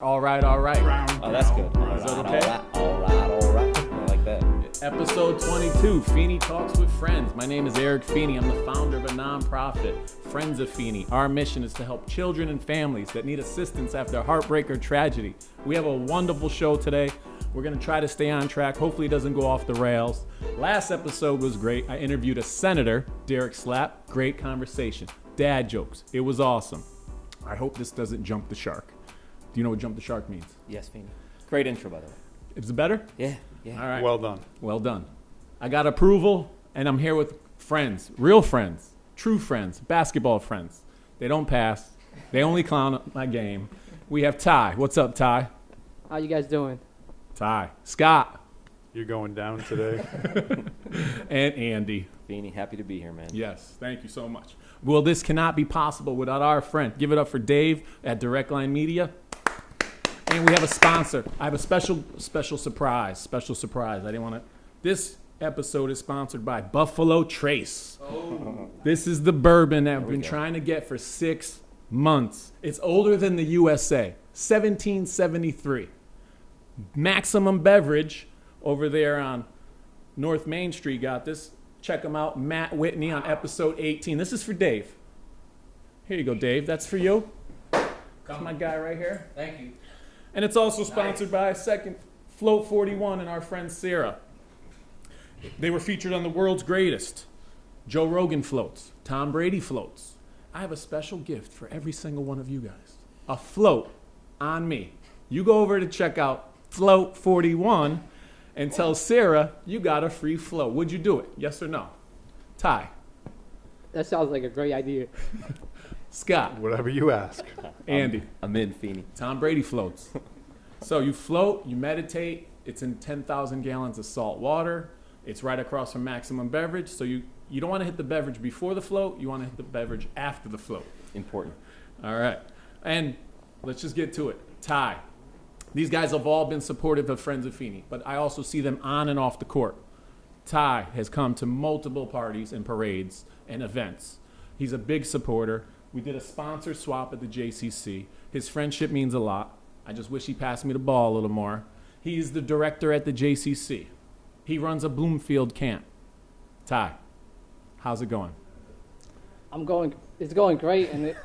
All right. Oh, that's good. Is that okay? All right. I like that. Episode 22, Feeney Talks with Friends. My name is Eric Feeney. I'm the founder of a nonprofit, Friends of Feeney. Our mission is to help children and families that need assistance after heartbreak or tragedy. We have a wonderful show today. We're going to try to stay on track. Hopefully it doesn't go off the rails. Last episode was great. I interviewed a senator, Derek Slap. Great conversation. Dad jokes. It was awesome. I hope this doesn't jump the shark. Do you know what jump the shark means? Yes, Feeney. Great intro, by the way. Is it better? Yeah. All right. Well done. I got approval, and I'm here with friends, real friends, true friends, basketball friends. They don't pass. They only clown my game. We have Ty. What's up, Ty? How you guys doing? Ty. Scott. You're going down today. And Andy. Feeney, happy to be here, man. Yes, thank you so much. Well, this cannot be possible without our friend. Give it up for Dave at Direct Line Media. And we have a sponsor. I have a special surprise. I didn't want to. This episode is sponsored by Buffalo Trace. Oh. This is the bourbon that I've been trying to get for 6 months. It's older than the USA. 1773. Maximum Beverage over there on North Main Street got this. Check them out. Matt Whitney on episode 18. This is for Dave. Here you go, Dave. That's for you. That's my guy right here. Thank you. And it's also sponsored by Second Float 41 and our friend Sarah. They were featured on The World's Greatest. Joe Rogan floats. Tom Brady floats. I have a special gift for every single one of you guys. A float on me. You go over to check out Float 41 and tell Sarah you got a free float. Would you do it? Yes or no? Ty. That sounds like a great idea. Scott. Whatever you ask. Andy. I'm in, Feeney. Tom Brady floats. So you float, you meditate. It's in 10,000 gallons of salt water. It's right across from Maximum Beverage. So you don't want to hit the beverage before the float. You want to hit the beverage after the float. Important. All right. And let's just get to it. Ty. These guys have all been supportive of Friends of Feeney, but I also see them on and off the court. Ty has come to multiple parties and parades and events. He's a big supporter. We did a sponsor swap at the JCC. His friendship means a lot. I just wish he passed me the ball a little more. He's the director at the JCC. He runs a Bloomfield camp. Ty, how's it going? It's going great, and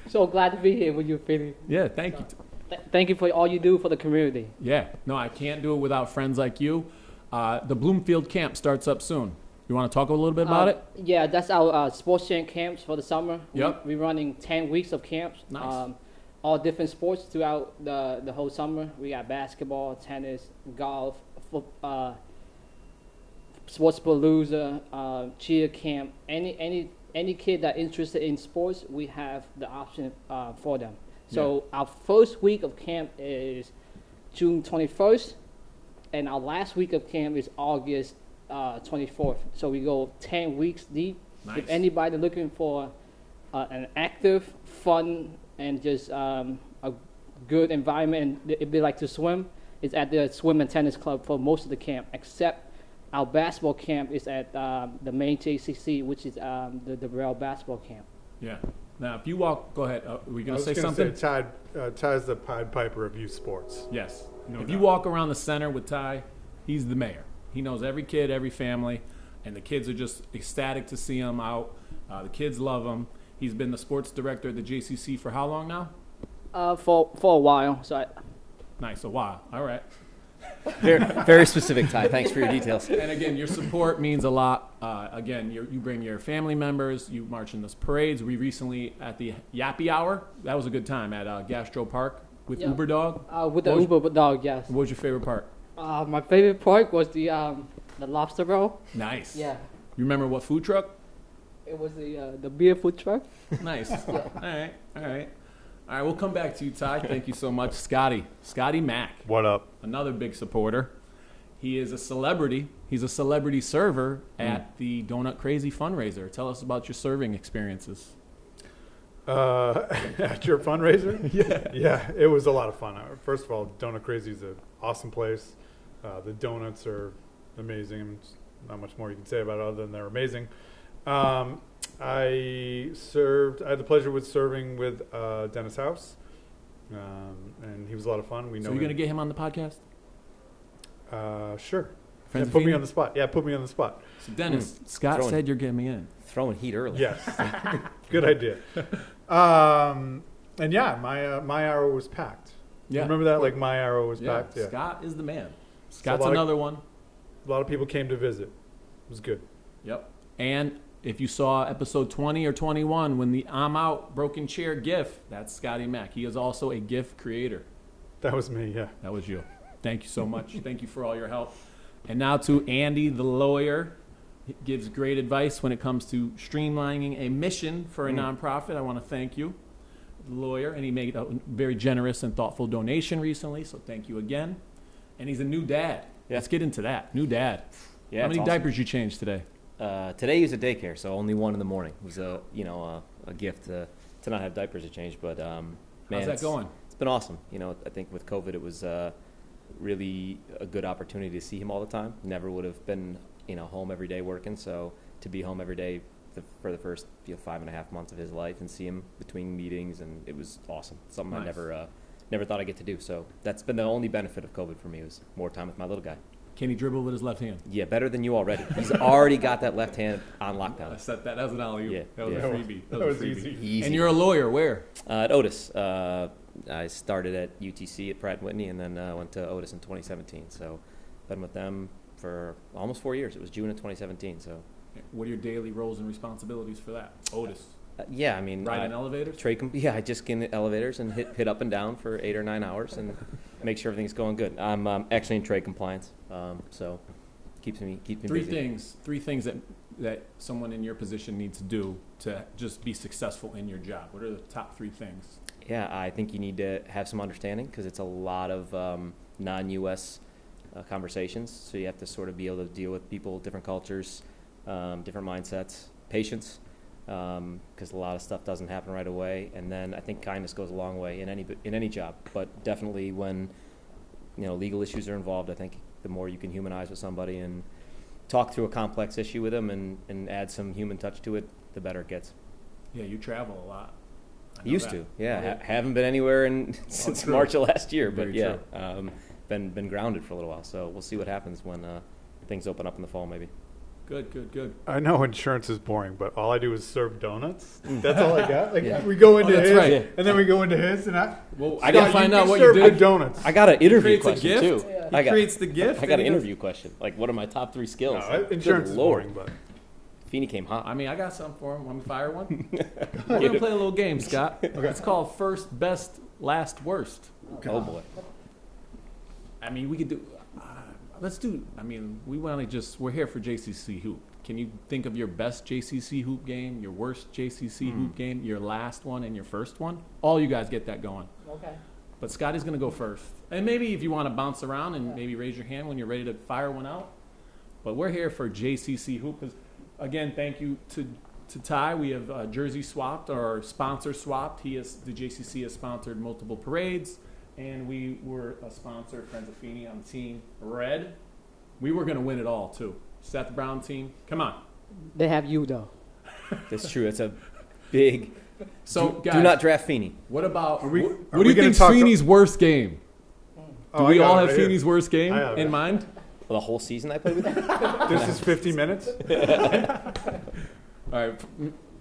so glad to be here with you, Feeney. Yeah, thank you. Thank you for all you do for the community. Yeah, no, I can't do it without friends like you. The Bloomfield camp starts up soon. You want to talk a little bit about it? Yeah, that's our sports chain camps for the summer. Yep. We're running 10 weeks of camps. Nice. All different sports throughout the whole summer. We got basketball, tennis, golf, sports palooza, cheer camp. Any kid that interested in sports, we have the option for them. So Our first week of camp is June 21st, and our last week of camp is August 24th. So we go 10 weeks deep. Nice. If anybody looking for an active, fun, and just a good environment, and if they like to swim, it's at the swim and tennis club for most of the camp, except our basketball camp is at the main JCC, which is the Real basketball camp. Yeah. Now, if you walk, go ahead. Are we going to say I was something? going to say Ty's the Pied Piper of youth sports. Yes. No If doubt. you walk around the center with Ty, he's the mayor. He knows every kid, every family, and the kids are just ecstatic to see him out. The kids love him. He's been the sports director at the JCC for how long now? For a while. Nice, a while. All right. Very specific, Ty. Thanks for your details. And again, your support means a lot. Again, you bring your family members. You march in those parades. We recently, at the Yappy Hour, that was a good time at Gastro Park with Uber Dog. With the Uber Dog, yes. What was your favorite part? My favorite part was the lobster roll. Nice. Yeah. You remember what food truck? It was the beer food truck. Nice. All right, we'll come back to you, Ty. Thank you so much. Scotty Mack, What up? another big supporter. He is a celebrity. He's a celebrity server at the Donut Crazy fundraiser. Tell us about your serving experiences. At your fundraiser? Yeah. Yeah, it was a lot of fun. First of all, Donut Crazy is an awesome place. The donuts are amazing. There's not much more you can say about it other than they're amazing. I had the pleasure with serving with Dennis House And he was a lot of fun. We know So you're going to get him on the podcast? Sure. Friends Yeah, of put me Feeney? on the spot. Yeah, put me on the spot. So Dennis, Scott Throwing- said you're getting me in. Throwing heat early. Yes. Good idea. And yeah, my arrow was packed. Yeah. Remember that? Like my arrow was Yeah, packed. Yeah. Scott is the man. So Scott's a lot of- another one. A lot of people came to visit. It was good. Yep. And if you saw episode 20 or 21, when the I'm Out Broken Chair GIF, that's Scotty Mack. He is also a GIF creator. That was me. Yeah. That was you. Thank you so much. Thank you for all your help. And now to Andy, the lawyer. He gives great advice when it comes to streamlining a mission for a nonprofit. I want to thank you, the lawyer. And he made a very generous and thoughtful donation recently, so thank you again. And he's a new dad. Yeah. Let's get into that. New dad. Yeah, How it's many awesome. diapers you changed today? Today he was at daycare, so only one in the morning. It was a gift to not have diapers to change. But man, How's that it's going? It's been awesome. I think with COVID, it was really a good opportunity to see him all the time. Never would have been home every day working. So to be home every day for the first 5.5 months of his life and see him between meetings, and it was awesome. Something I Nice. never thought I'd get to do. So that's been the only benefit of COVID for me, was more time with my little guy. Can he dribble with his left hand? Yeah, better than you already. He's already got that left hand on I lockdown. said that. That was an alley-oop. Yeah, That was yeah. a freebie. That was was a freebie. easy. Easy. And you're a lawyer. Where? At Otis. I started at UTC at Pratt & Whitney, and then went to Otis in 2017. So been with them for almost 4 years. It was June of 2017. So What are your daily roles and responsibilities for that? Otis. yeah, I mean, Ride in elevators? I just get in the elevators and hit up and down for 8 or 9 hours and make sure everything's going good. I'm actually in trade compliance, so keeps me Three busy. things that someone in your position needs to do to just be successful in your job. What are the top 3 things? Yeah, I think you need to have some understanding, because it's a lot of non-U.S. Conversations. So you have to sort of be able to deal with people, different cultures, different mindsets, patience, because a lot of stuff doesn't happen right away. And then I think kindness goes a long way in any job, but definitely when legal issues are involved. I think the more you can humanize with somebody and talk through a complex issue with them and add some human touch to it, the better it gets. Yeah, you travel a lot. I know Used that. to, yeah. Yeah. Haven't been anywhere since true. March of last year, but Very yeah, true. been grounded for a little while. So we'll see what happens when things open up in the fall, maybe. Good. I know insurance is boring, but all I do is serve donuts. That's all I got. Like we go into that's his, right. and then we go into his, and Well, I I gotta gotta find out what you serve good did. donuts. I got an interview creates a question gift? too. Yeah. He I got creates the gift. I got and an he does- interview question. Like, what are my top 3 skills? No, Like, insurance good is Lord. boring, but Feeney came hot. I mean, I got something for him. Want me to fire one? We're gonna play a little game, Scott. It's called First Best Last Worst. Oh boy. I mean, we could do. Let's do. I mean, we're here for JCC hoop. Can you think of your best JCC hoop game, your worst JCC hoop game, your last one, and your first one? All you guys get that going. Okay. But Scotty's going to go first. And maybe if you want to bounce around and maybe raise your hand when you're ready to fire one out. But we're here for JCC Hoop. 'Cause, again, thank you to Ty. We have jersey swapped, or sponsor swapped. The JCC has sponsored multiple parades. And we were a sponsor, Friends of Feeney, on Team Red. We were going to win it all, too. Seth Brown team. Come on. They have you though. That's true. It's a big. So, do guys, not draft Feeney. what about, Are we- what are do we you gonna think's talk- Feeney's worst game? Do I we got all it have right here. Feeney's worst game I have in it. mind? The whole season I played with them? this is 50 minutes. All right,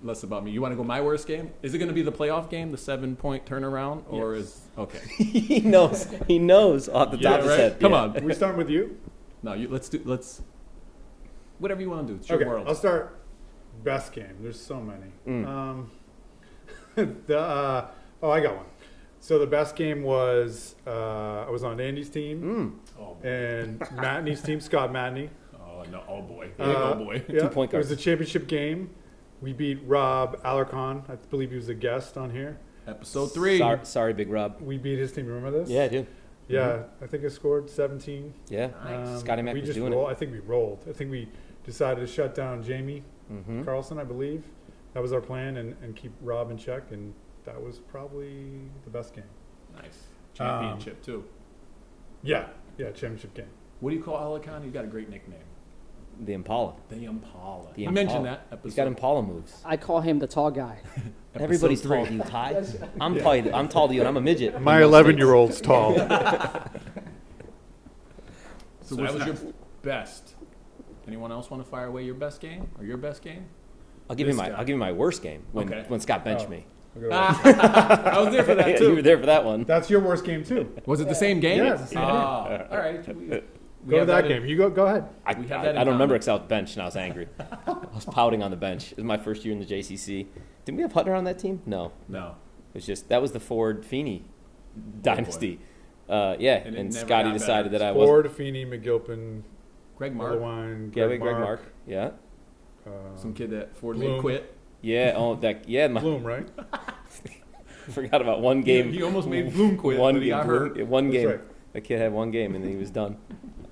less about me. You want to go my worst game? Is it going to be the playoff game, the 7-point turnaround, or Yes. is okay? He knows. He knows off the top of his head. Come Yeah. on. We start with you. No, let's whatever you want to do. It's your Okay, world. I'll start. Best game. There's so many. I got one. So the best game was I was on Andy's team Oh, and Matney's team, Scott Matney. oh no! Oh boy! Oh boy! Yeah, 2-point it was guards. a championship game. We beat Rob Alarcon. I believe he was a guest on here. Episode 3. Sorry, Big Rob. We beat his team. Remember this? Yeah, I do. Yeah, I think I scored 17. Yeah. Nice. Scotty Mack we was just doing roll- it. I think we rolled. I think we decided to shut down Jamie Mm-hmm. Carlson, I believe. That was our plan, and keep Rob in check, and that was probably the best game. Nice championship too. Yeah, championship game. What do you call Alicon? He's got a great nickname. The Impala. The Impala. The You Impala. mentioned that episode. He's got Impala moves. I call him the tall guy. Everybody's Episode tall 3. to you, Ty. I'm tall to you, and I'm a midget. My 11-year-old's tall. So that was your best. Anyone else want to fire away your best game or your best game? I'll give you This guy. my worst game Okay. when Scott benched me. I was there for that You were too. there for that one. That's your worst game too. Was it the same game? Yeah, it's the same game. All right. We Go to have that in- game. You go ahead. I We have that in don't remember common. because I was benched and I was angry. I was pouting on the bench. It was my first year in the JCC. Didn't we have Hutner on that team? No. No. It was just that was the Ford Feeney dynasty. Yeah, And it and never Scotty got decided better. that I wasn't. Ford, Feeney, McGilpin, Greg Mark. Otherwine, Yeah, Greg Mark. Yeah. Some kid that Ford Bloom. made quit. Yeah. Oh, that. Yeah. Bloom, right? Forgot about one game. He almost made Bloom quit, One but he game. got hurt. One That's game. right. That kid had one game and then he was done.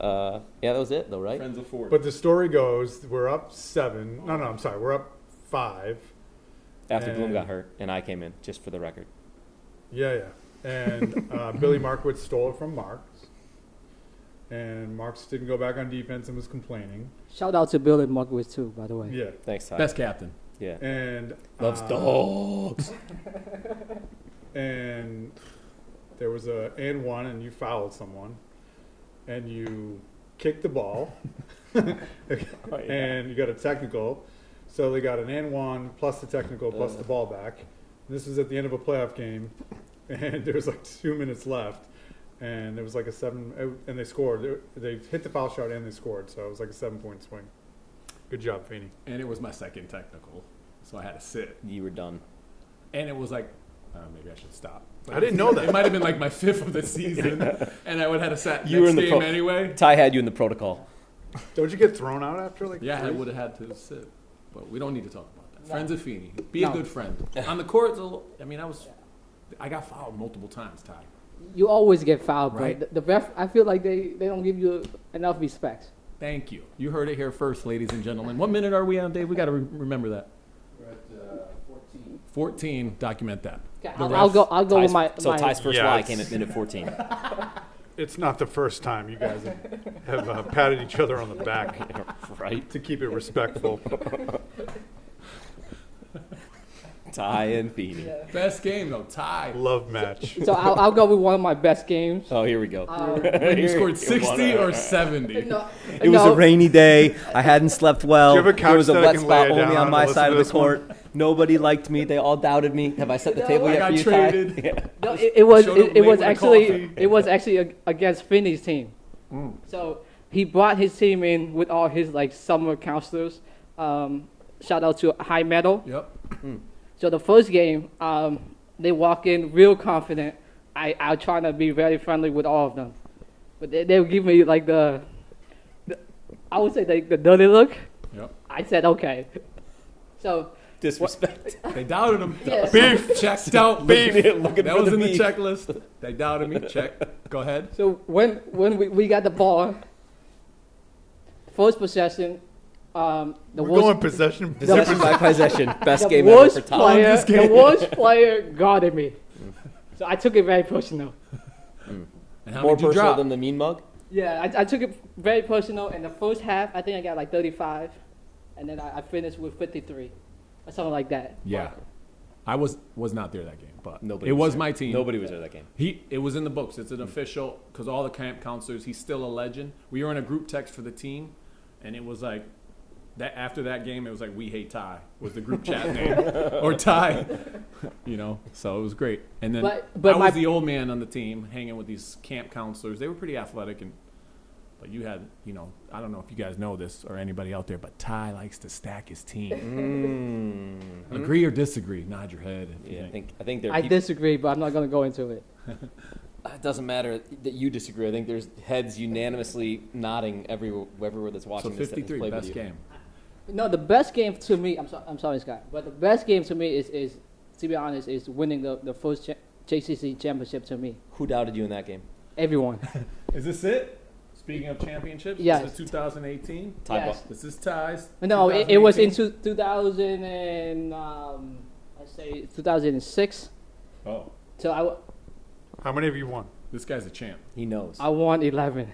Yeah, that was it though, right? Friends of Ford. But the story goes, we're up 7. No, I'm sorry. We're up 5. After Bloom And- got hurt and I came in, just for the record. Yeah. And Billy Markowitz stole it from Marks. And Marks didn't go back on defense and was complaining. Shout out to Bill and Markowitz too, by the way. Yeah. Thanks, Ty. best captain. Yeah. And Loves dogs. and there was a and one, and you fouled someone, and you kicked the ball, and you got a technical. So they got an and one plus the technical plus the ball back. And this was at the end of a playoff game, and there was like 2 minutes left, and there was like a 7, and they scored. They hit the foul shot and they scored, so it was like a 7-point swing. Good job, Feeney. And it was my second technical, so I had to sit. You were done. And it was like, maybe I should stop. I didn't know that. It might have been like my 5th of the season, and I would have had to sat You were next in the game pro- anyway. Ty had you in the protocol. Don't you get thrown out after like? Yeah, I 3? would have had to sit, but we don't need to talk about that. No. Friends of Feeney, be No. a good friend on the court. I got fouled multiple times, Ty. You always get fouled, Right. but the ref, I feel like they don't give you enough respect. Thank you. You heard it here first, ladies and gentlemen. What minute are we on, Dave? We got to remember that. We're at 14. 14. Document that. Okay, The I'll go. I'll go with Ty's, my. Ty's first Yeah, lie it's- came at minute 14. It's not the first time you guys have patted each other on the back Right? to keep it respectful. Ty and Feeney. Best game though, Ty. Love match. So I'll go with one of my best games. Oh, here we go. When you scored 60 or 70. It was a rainy day. I hadn't slept well. Do you have a couch There was a that I wet can spot lay only down on and my listen side to of the this one? court. Nobody liked me. They all doubted me. Have I set the table I yet got for you, traded. Ty? Yeah. No, it was Showed up it late was with a actually coffee. it was actually against Finney's team. So he brought his team in with all his like summer counselors. Shout out to High Metal. Yep. So the first game, they walk in real confident. I trying to be very friendly with all of them, but they'll give me like the I would say the dirty look. Yep. I said okay. So Disrespect. They doubted him. yeah, Beef. Checked out. Looking That for was the in the beef. checklist. They doubted me. Check. Go ahead. So when we got the ball, first possession, the We're worst, going possession. Possession by possession. Best the game ever worst for Ty. player, This game. the worst player guarded me. So I took it very personal. And how More many did you personal drop? than the mean mug? Yeah, I took it very personal. In the first half, I think I got like 35, and then I finished with 53, or something like that. Yeah. I was not there that game, but Nobody it was there. my team. Nobody was there that game. It was in the books. It's an official, because all the camp counselors, he's still a legend. We were in a group text for the team, and it was like, that after that game, it was like, "We hate Ty" was the group chat name, or Ty, So it was great. And then But I my- was the old man on the team, hanging with these camp counselors. They were pretty athletic, but you had, I don't know if you guys know this or anybody out there, but Ty likes to stack his team. Agree or disagree? Nod your head. If you Yeah, think. I think there. I disagree, but I'm not going to go into it. It doesn't matter that you disagree. I think there's heads unanimously nodding everywhere that's So watching this. that has 53, played with best you. game. No, the best game to me, I'm sorry, Scott, but the best game to me is to be honest, is winning the first JCC championship to me. Who doubted you in that game? Everyone. Is this it? Speaking of championships, Yes. This is 2018. Ty Yes. Buck. This is Ty's. No, it was in 2018. 2000 and I say 2006. Oh, So How many of you won? this guy's a champ. He knows. I won 11.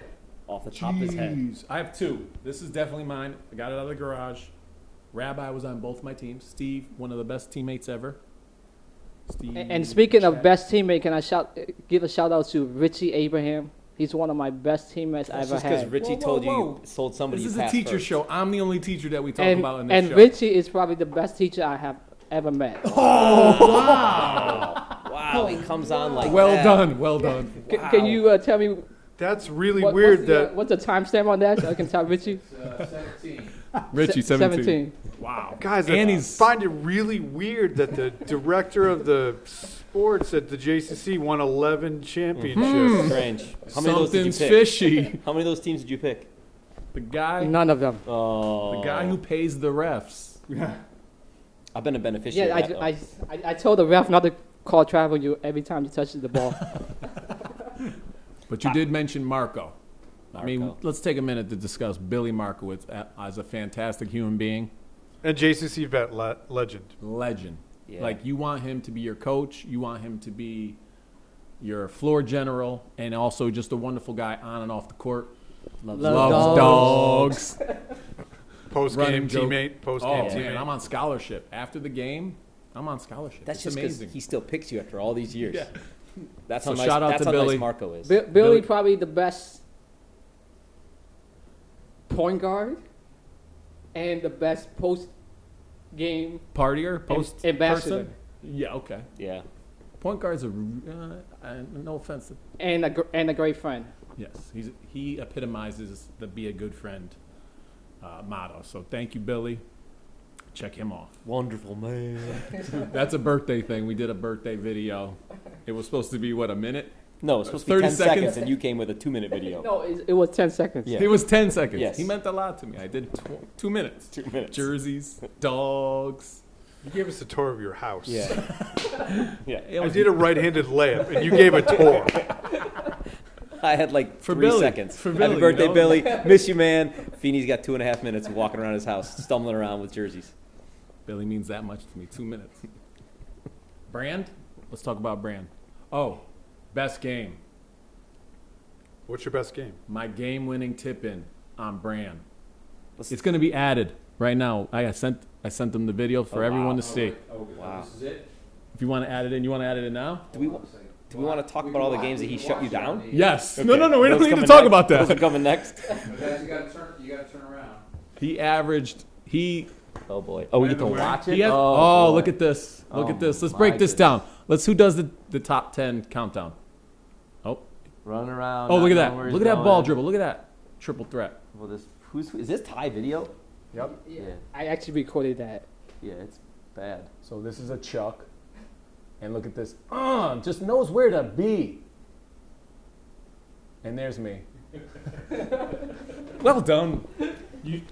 off the top of his head. Jeez. I have two. This is definitely mine. I got it out of the garage. Rabbi was on both my teams. Steve, one of the best teammates ever. Steve. And speaking of Chad. best teammate, can I give a shout out to Richie Abraham? He's one of my best teammates I That's ever just because had. Richie Whoa, told whoa. you sold somebody. This is you a passed teacher first. show. I'm the only teacher that we talk And, about in this and show. Richie is probably the best teacher I have ever met. Wow, he comes on like Well that. done. Well done. Can you tell me That's really what, weird that what's the timestamp on that so I can tell Richie? It's 17. Richie, 17. 17. Wow. guys, And I he's find it really weird that the director of the sports at the JCC won 11 championships. Strange. How many of those did you something's pick? fishy. How many of those teams did you pick? The guy, None of them. Oh, the guy who pays the refs. I've been a beneficiary. Yeah, of that, though. I told the ref not to call travel you every time you touch the ball. But you did mention Marco. I mean, Marco. let's take a minute to discuss Billy Markowitz as a fantastic human being, And JCC vet legend. legend. Yeah. Like, you want him to be your coach, you want him to be your floor general, and also just a wonderful guy on and off the court. Loves Love Loves dogs. Post Running game joke. teammate. Post Oh, game man, teammate. I'm on scholarship. After the game, I'm on scholarship. That's It's just because amazing. he still picks you after all these years. Yeah. That's So how nice. shout out That's to how Billy. nice Marco is. Billy Billy- probably the best point guard and the best post game Partier, post ambassador. person? Yeah, okay. Yeah. Point guards are, no offense. and a great friend. Yes, he epitomizes the be a good friend motto. So thank you, Billy. Check him off. Wonderful man. That's a birthday thing. We did a birthday video. It was supposed to be, what, a minute? No, it's supposed to be 30 10 seconds, seconds. and you came with a 2-minute video. No, it was 10 seconds. Yeah. It was 10 seconds. Yes. He meant a lot to me. I did 2 minutes. 2 minutes. Jerseys, dogs. You gave us a tour of your house. Yeah. Yeah. It I was- did a right-handed layup, and you gave a tour. I had like For 3 Billy. seconds. For Happy Billy, birthday, you know? Billy. Miss you, man. Feeney's got 2.5 minutes of walking around his house, stumbling around with jerseys. Billy means that much to me. 2 minutes. Brand? Let's talk about Brand. Oh, best game. What's your best game? My game-winning tip-in on Brand. Let's- It's going to be added right now. I sent them the video for Oh, everyone wow. to see. Wow. This is it? If you want to add it in, you want to add it in now? Do we want to talk about all the games that he shut you down? Yes. Okay. No, we don't Those need to coming talk next? about Those are that. coming next. Guys, you gotta turn around. He averaged. Oh boy. Oh, we get to Where? watch it. He has, boy. look at this. Look Oh, at this. Let's my break this goodness. down. Who does the top 10 countdown? Oh, Running around. look at not that. knowing where Look he's at that ball going. dribble. Look at that triple threat. Well, is this Thai video? Yep. Yeah. I actually recorded that. Yeah, it's bad. So this is a Chuck, and look at this. Just knows where to be. And there's me. Well done.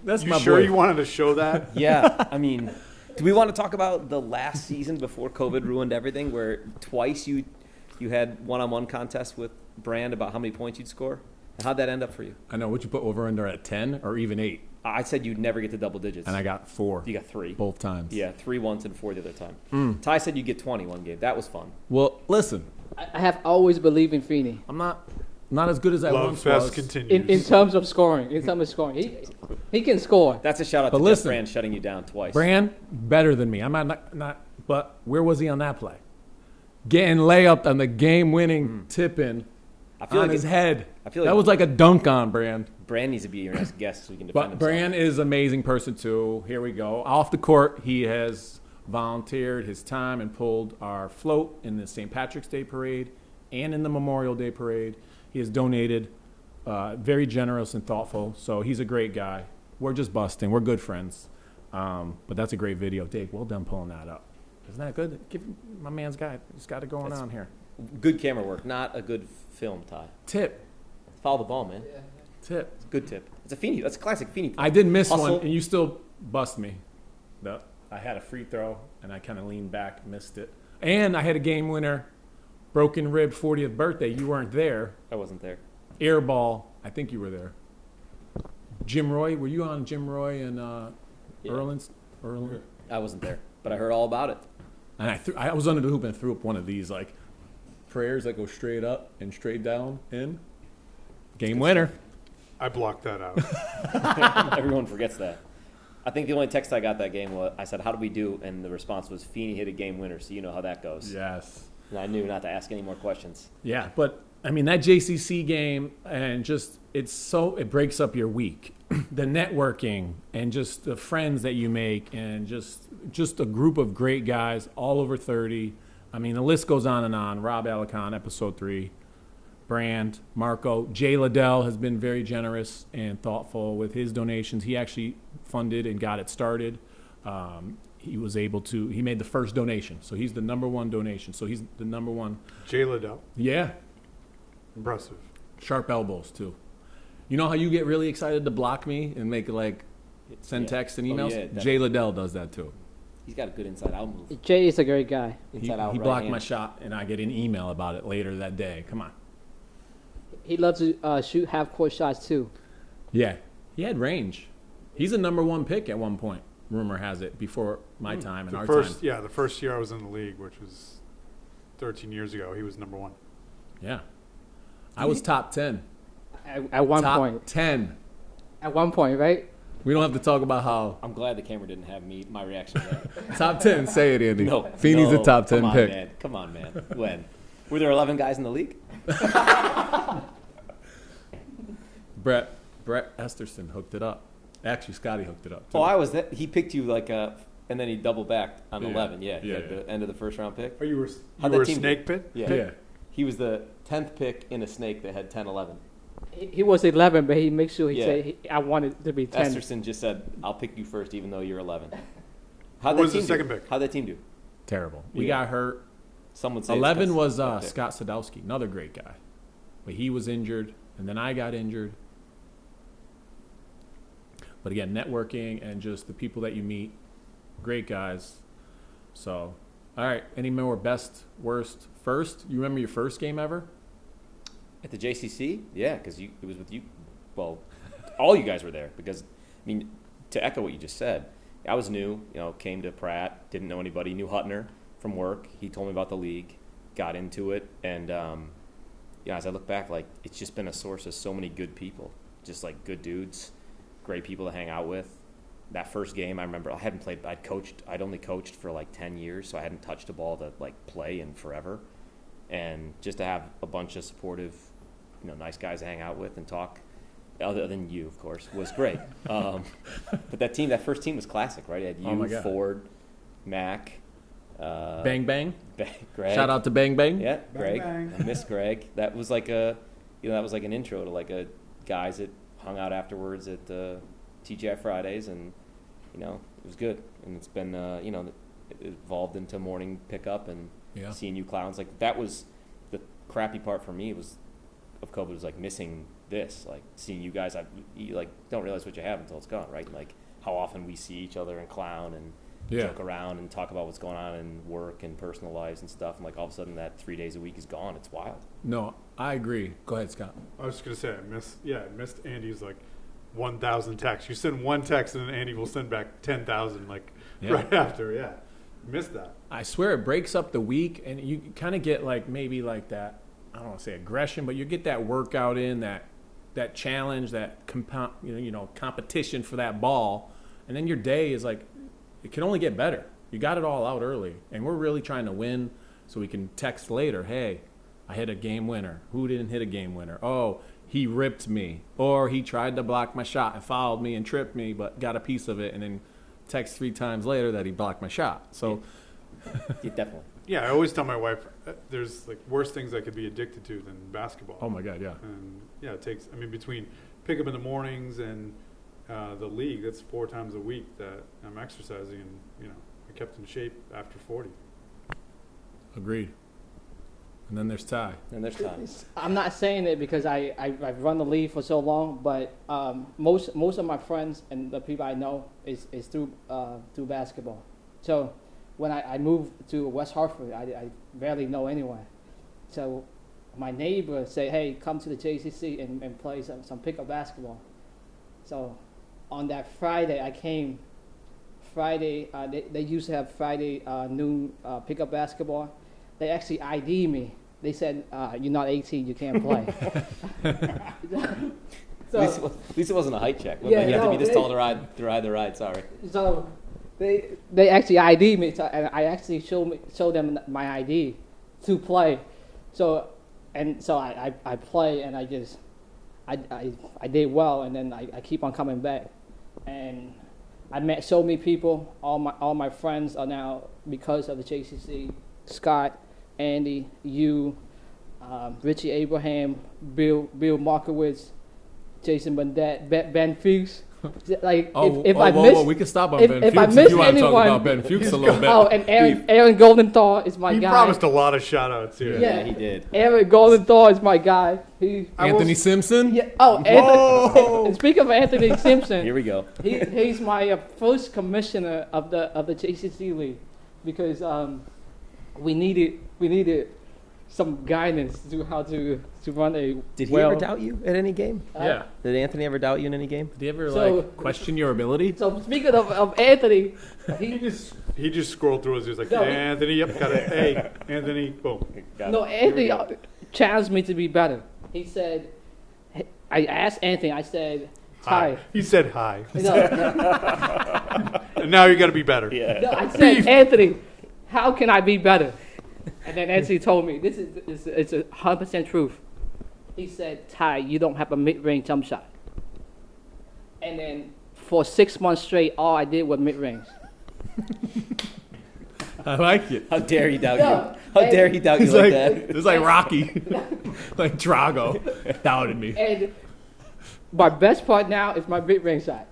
That's You my sure boy. you wanted to show that? Yeah, I mean, do we want to talk about the last season before COVID ruined everything, where twice you had one-on-one contests with Brand about how many points you'd score? And how'd that end up for you? I know. Would you put over under at 10 or even 8? I said you'd never get to double digits. And I got 4 You got 3. both times. Yeah, 3 once and 4 the other time. Ty said you'd get 20 one game. That was fun. Well, listen, I have always believed in Feeney I'm not as good as I Love once fest was. continues. in terms of scoring. In terms of scoring, he can score. That's a shout out But to listen, Jeff Brand shutting you down twice. Brand better than me. I'm not. But where was he on that play? Getting layup on the game-winning tip-in I feel on like his head. I feel like that was like a dunk on Brand. Brand needs to be your next guest so he can defend But himself. Brand is an amazing person too. Here we go. Off the court, he has volunteered his time and pulled our float in the St. Patrick's Day Parade and in the Memorial Day Parade. He has donated, very generous and thoughtful. So he's a great guy. We're just busting. We're good friends. But that's a great video. Dave, well done pulling that up. Isn't that good? Give my man's guy. He's got it going on here. Good camera work, not a good film, Ty. Tip. Follow the ball, man. Tip. It's a good tip. It's a Feeney. That's a classic Feeney play. I did miss Hustle. one, and you still bust me. I had a free throw, and I kind of leaned back, missed it. And I had a game winner, broken rib 40th birthday. You weren't there. I wasn't there. Air ball. I think you were there. Jim Roy. Were you on Jim Roy and Yeah. Erlin? I wasn't there, but I heard all about it. And I was under the hoop and threw up one of these like prayers that go straight up and straight down in. Game winner. I blocked that out. Everyone forgets that. I think the only text I got that game was, I said, how did we do? And the response was, Feeney hit a game winner, so you know how that goes. Yes. And I knew not to ask any more questions. Yeah, but I mean that JCC game and just it breaks up your week. The networking and just the friends that you make and just a group of great guys all over 30. I mean the list goes on and on. Rob Alicon, episode 3, Brand, Marco, Jay Liddell has been very generous and thoughtful with his donations. He actually funded and got it started. He made the first donation, so he's the number one donation. So he's the number one. Jay Liddell. Yeah, Impressive. sharp elbows too. You know how you get really excited to block me and make send Yeah. texts and Oh, emails? yeah, definitely. Jay Liddell does that too. He's got a good inside out move. Jay is a great guy. Inside out He right blocked hand. my shot, and I get an email about it later that day. Come on. He loves to shoot half-court shots too. Yeah, he had range. He's a number one pick at one point. Rumor has it before my time and our time. The first year I was in the league, which was 13 years ago, he was number 1. Yeah, I was top 10. At one top point. 10. At one point, right? We don't have to talk about how I'm glad the camera didn't have my reaction to that. top 10. Say it, Andy. No. Feeney's no, the top 10 come on, pick. Man. Come on, man. When? Were there 11 guys in the league? Brett Esterson hooked it up. Actually, Scotty hooked it up too. Oh, I was that. He picked you and then he double backed on Yeah. 11. Yeah, he Yeah, had yeah. the end of the first round pick. Oh, you were How'd that a team do? snake pit? Yeah. He was the 10th pick in a snake that had 10, 11. He was 11, but he makes sure he Yeah. said I wanted to be 10. Esterson just said, I'll pick you first even though you're 11. What was the second pick? How'd that team do? Terrible. We Yeah. got hurt. Some would say 11 it's was that pick. Scott Sadowski, another great guy. But he was injured, and then I got injured. But again, networking and just the people that you meet, great guys. So, all right, any more best, worst, first? You remember your first game ever? At the JCC? Yeah, because it was with you. Well, all you guys were there because, I mean, to echo what you just said, I was new, came to Pratt, didn't know anybody, knew Hutner from work. He told me about the league, got into it, and, as I look back, it's just been a source of so many good people, just good dudes, great people to hang out with. That first game, I remember I hadn't played, I'd only coached for 10 years, so I hadn't touched a ball to play in forever. And just to have a bunch of supportive, nice guys to hang out with and talk, other than you, of course, was great. But that first team was classic, right? It had you, Oh my God. Ford, Mac, Bang Bang. Greg. Shout out to Bang Bang. Yeah, Bang, Greg. bang. I miss Greg. That was that was an intro to guys that hung out afterwards at TGI Fridays, and it was good. And it's been it evolved into morning pickup and Yeah. seeing you clowns. That was the crappy part for me of COVID was missing this, seeing you guys. You don't realize what you have until it's gone, right? How often we see each other and clown and Yeah. joke around and talk about what's going on in work and personal lives and stuff. And all of a sudden that 3 days a week is gone. It's wild. No, I agree. Go ahead, Scott. I was just going to say, I missed Andy's 1,000 texts. You send one text and then Andy will send back 10,000 Yeah. right after. Yeah. Missed that. I swear it breaks up the week, and you kind of get maybe that, I don't want to say aggression, but you get that workout in, that challenge, that competition for that ball, and then your day is it can only get better. You got it all out early, and we're really trying to win so we can text later, hey, I hit a game winner. Who didn't hit a game winner? Oh, he ripped me, or he tried to block my shot and fouled me and tripped me, but got a piece of it, and then text 3 times later that he blocked my shot. So Yeah, definitely. Yeah, I always tell my wife there's worse things I could be addicted to than basketball. oh my God, yeah. And yeah, it takes, between pick up in the mornings and the league, that's 4 times a week that I'm exercising, and, I kept in shape after 40. Agreed. And then there's Ty. And there's time. I'm not saying it because I've run the league for so long, but most of my friends and the people I know is through basketball. So when I moved to West Hartford, I barely know anyone. So my neighbor say, hey, come to the JCC and play some pickup basketball. So on that Friday, I came. Friday, they used to have Friday noon pickup basketball. They actually ID me. They said, you're not 18, you can't play. At So, least least it wasn't a height check. Yeah, You have to no, be this they- tall to ride the ride. Sorry. So they actually ID me, and I actually show them my ID to play. So I play, and I did well, and then I keep on coming back, and I met so many people. All my friends are now because of the JCC. Scott, Andy, you, Richie Abraham, Bill Markowitz, Jason Mandel, Ben Fuchs. Like if I miss, we can stop on if- Ben if Fuchs I miss you want to talk anyone- about Ben Fuchs a little bit. oh, and Aaron Goldenthal is my He guy. promised a lot of shout outs here. Yeah. He did. Aaron Goldenthal is my guy. Anthony Simpson? Yeah. Oh, Whoa. and speaking of Anthony Simpson, Here we go. he's my first commissioner of the JCC league because we needed some guidance to how to run a Did he well. ever doubt you at any game? Yeah. Did Anthony ever doubt you in any game? Did you ever So- question your ability? So speaking of Anthony, He just scrolled through his. He was like, No. Anthony, yep, got it. Hey, Anthony, boom. Anthony challenged me to be better. He said, I asked Anthony. I said, Ty. He said hi. No, And now you got to be better. no, I said, Anthony, how can I be better? And then Anthony told me, it's 100% truth. He said, Ty, you don't have a mid-range jump shot. And then for 6 months straight, all I did was mid-range. I like it. How dare he doubt No, you? How dare he doubt you It's like like, that? it's like Rocky. Like Drago doubted me. And my best part now is my mid-range shot.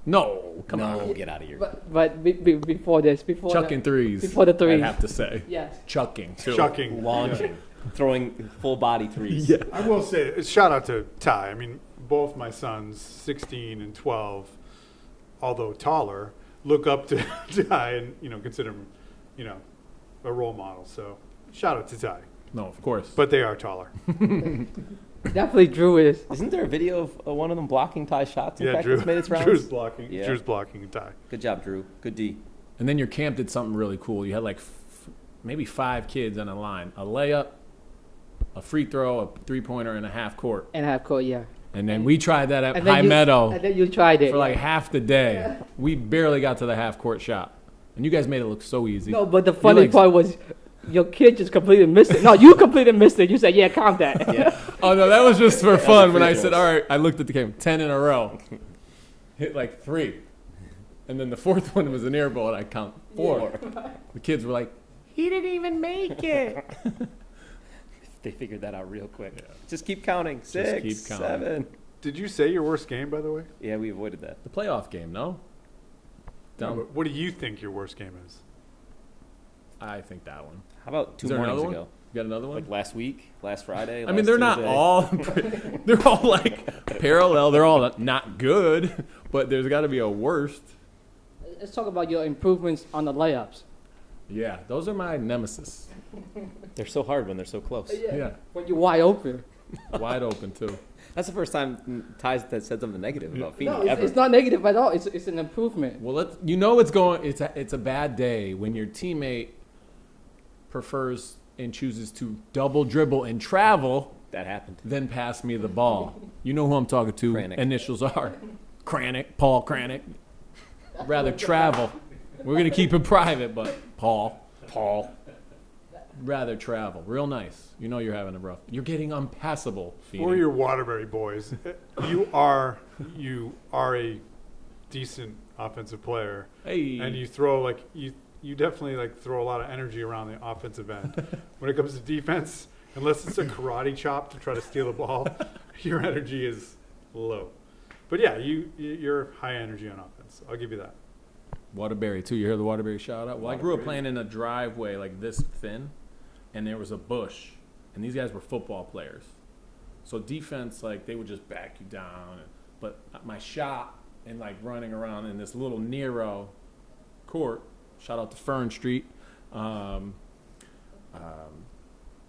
No, come on. Get out of here. But before Chucking threes. before the threes. I'd have to say. Yes. Chucking, too. Shocking. Launching, throwing full body threes. Yeah. I will say, shout out to Ty. I mean, both my sons, 16 and 12, although taller, look up to Ty and, consider him, a role model. So shout out to Ty. No, of course. But they are taller. Definitely Drew is. Isn't there a video of one of them blocking Ty's shots? In Yeah, fact, Drew. that's made its rounds. Drew's blocking. Yeah. Drew's blocking Ty. Good job, Drew. Good D. And then your camp did something really cool. You had like maybe 5 kids on a line. A layup, a free throw, a three-pointer, and a half court. And half court, yeah. And then we tried that at And then High you- Meadow And then you tried it. for like half the day. We barely got to the half-court shot. And you guys made it look so easy. No, but the funny like- part was your kid just completely missed it. No, you completely missed it. You said, yeah, count that. Yeah. Oh, no, that was just for fun. When free I said, throws. all right, I looked at the game, 10 in a row. Hit like 3. And then the fourth one was an air ball, and I count 4. The kids were like, he didn't even make it. They figured that out real quick. Just keep counting. 6, keep counting. 7. Did you say your worst game, by the way? Yeah, we avoided that. The playoff game, no? No, Down, but what do you think your worst game is? I think that one. How about 2 Is there mornings another one? ago? You got another one? Like last week, last Friday. I mean, last they're not Tuesday? all, they're all like parallel. They're all not good, but there's got to be a worst. Let's talk about your improvements on the layups. Yeah, those are my nemesis. They're so hard when they're so close. Yeah, When you're wide open. wide open too. That's the first time Ty's that said something negative about Feeney No, ever. it's not negative at all. It's an improvement. Well, it's a bad day when your teammate prefers and chooses to double dribble and travel, That happened. then pass me the ball. You know who I'm talking to. Kranick. Initials are Paul Kranick. Rather travel. We're gonna keep it private, but Paul. Rather travel. Real nice. You know you're having a rough. You're getting unpassable. For Feeney. your Waterbury boys, you are a decent offensive player, Hey. and you definitely throw a lot of energy around the offensive end. When it comes to defense, unless it's a karate chop to try to steal the ball, your energy is low. But yeah, you're high energy on offense. I'll give you that. Waterbury too. You hear the Waterbury shout out? Well, I grew up playing in a driveway like this thin, and there was a bush, and these guys were football players. So defense, they would just back you down. But my shot and running around in this little narrow court. Shout out to Fern Street.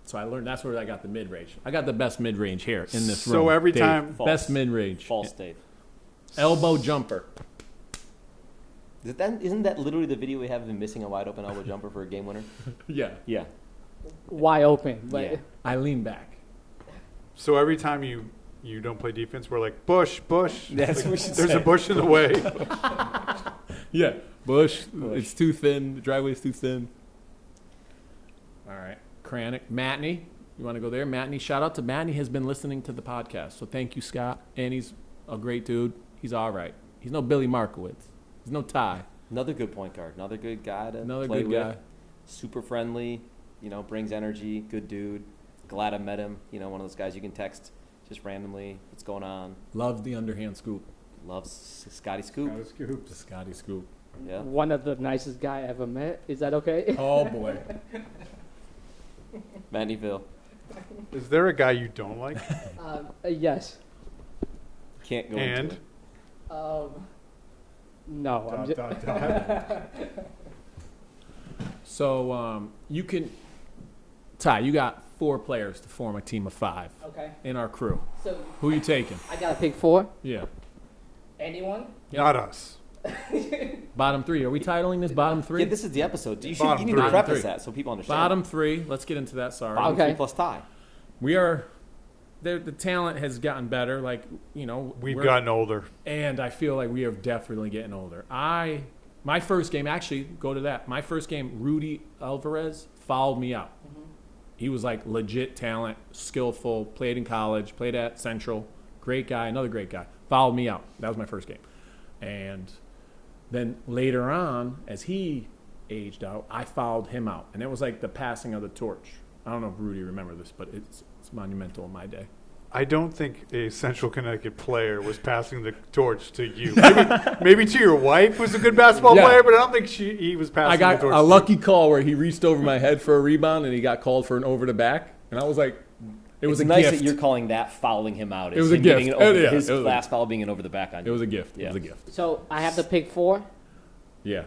So I learned that's where I got the mid range. I got the best mid range here in this room. So every Dave. time- best mid range. False, Dave. Elbow jumper. Isn't that literally the video we have of him missing a wide open elbow jumper for a game winner? Yeah. Yeah. Wide open. But Yeah. I lean back. So every time you you don't play defense, we're like, bush. That's Like, what we should there's say. a bush in the way. Yeah, Bush. It's too thin. The driveway's too thin. All right, Cranick, Matney. You want to go there? Matney, shout out to Matney, has been listening to the podcast. So thank you, Scott. And he's a great dude. He's all right. He's no Billy Markowitz. He's no Ty. Another good point guard. Another good guy to Another play good with. guy. Super friendly. Brings energy. Good dude. Glad I met him. One of those guys you can text just randomly. What's going on? Loves the underhand scoop. Loves Scotty Scoop. Got a scoop. The Scotty scoop. Yeah. One of the nicest guy I ever met. Is that okay? Oh, boy. Mandyville. Is there a guy you don't like? Yes. Can't go And? into it. No, I'm just, So you can, Ty, you got 4 players to form a team of 5 okay. in our crew. So Who you taking? I gotta pick 4. Yeah. Anyone? Yep. Not us. Bottom 3. Are we titling this bottom 3? Yeah, this is the episode. You Bottom need to three. preface Three. that so people understand. Bottom 3. Let's get into that. Sorry. Bottom Okay. 3 plus tie. We are. The talent has gotten better. We've we're- gotten older. and I feel like we are definitely getting older. My first game, actually, go to that. My first game, Rudy Alvarez fouled me out. He was like legit talent, skillful, played in college, played at Central, great guy, another great guy. Fouled me out. That was my first game. And then later on, as he aged out, I fouled him out. And it was like the passing of the torch. I don't know if Rudy remember this, but it's monumental in my day. I don't think a Central Connecticut player was passing the torch to you. Maybe to your wife, who's a good basketball Yeah. player, but I don't think he was passing I got the torch. a to lucky call where he reached over my head for a rebound and he got called for an over the back. And I was like, it was It's a nice gift. that you're calling that fouling him out. It was a him giving gift. An over, Yeah, his it was a- last foul being an over the back on you. It was a gift. It Yeah. was a gift. So I have to pick 4. Yeah.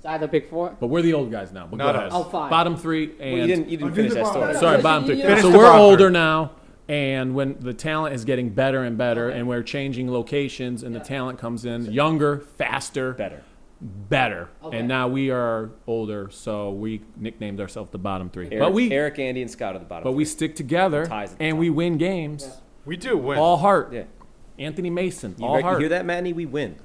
So I have to pick 4. But we're the old guys now. But Not go ahead. us. Oh, 5. Bottom 3 and Well, you didn't do finish the that bottom. story. sorry, No, bottom 3. Finish So the we're bottom older three. now, and when the talent is getting better and better, Okay. and we're changing locations, and Yeah. the talent comes in younger, faster, Better. Okay. and now we are older, so we nicknamed ourselves the bottom 3. Eric, Andy, and Scott are the bottom. But we stick together, Ties at the and top. we win games. Yeah. We do win. All heart. Yeah. Anthony Mason, You, all you heart. hear that, Manny? We win.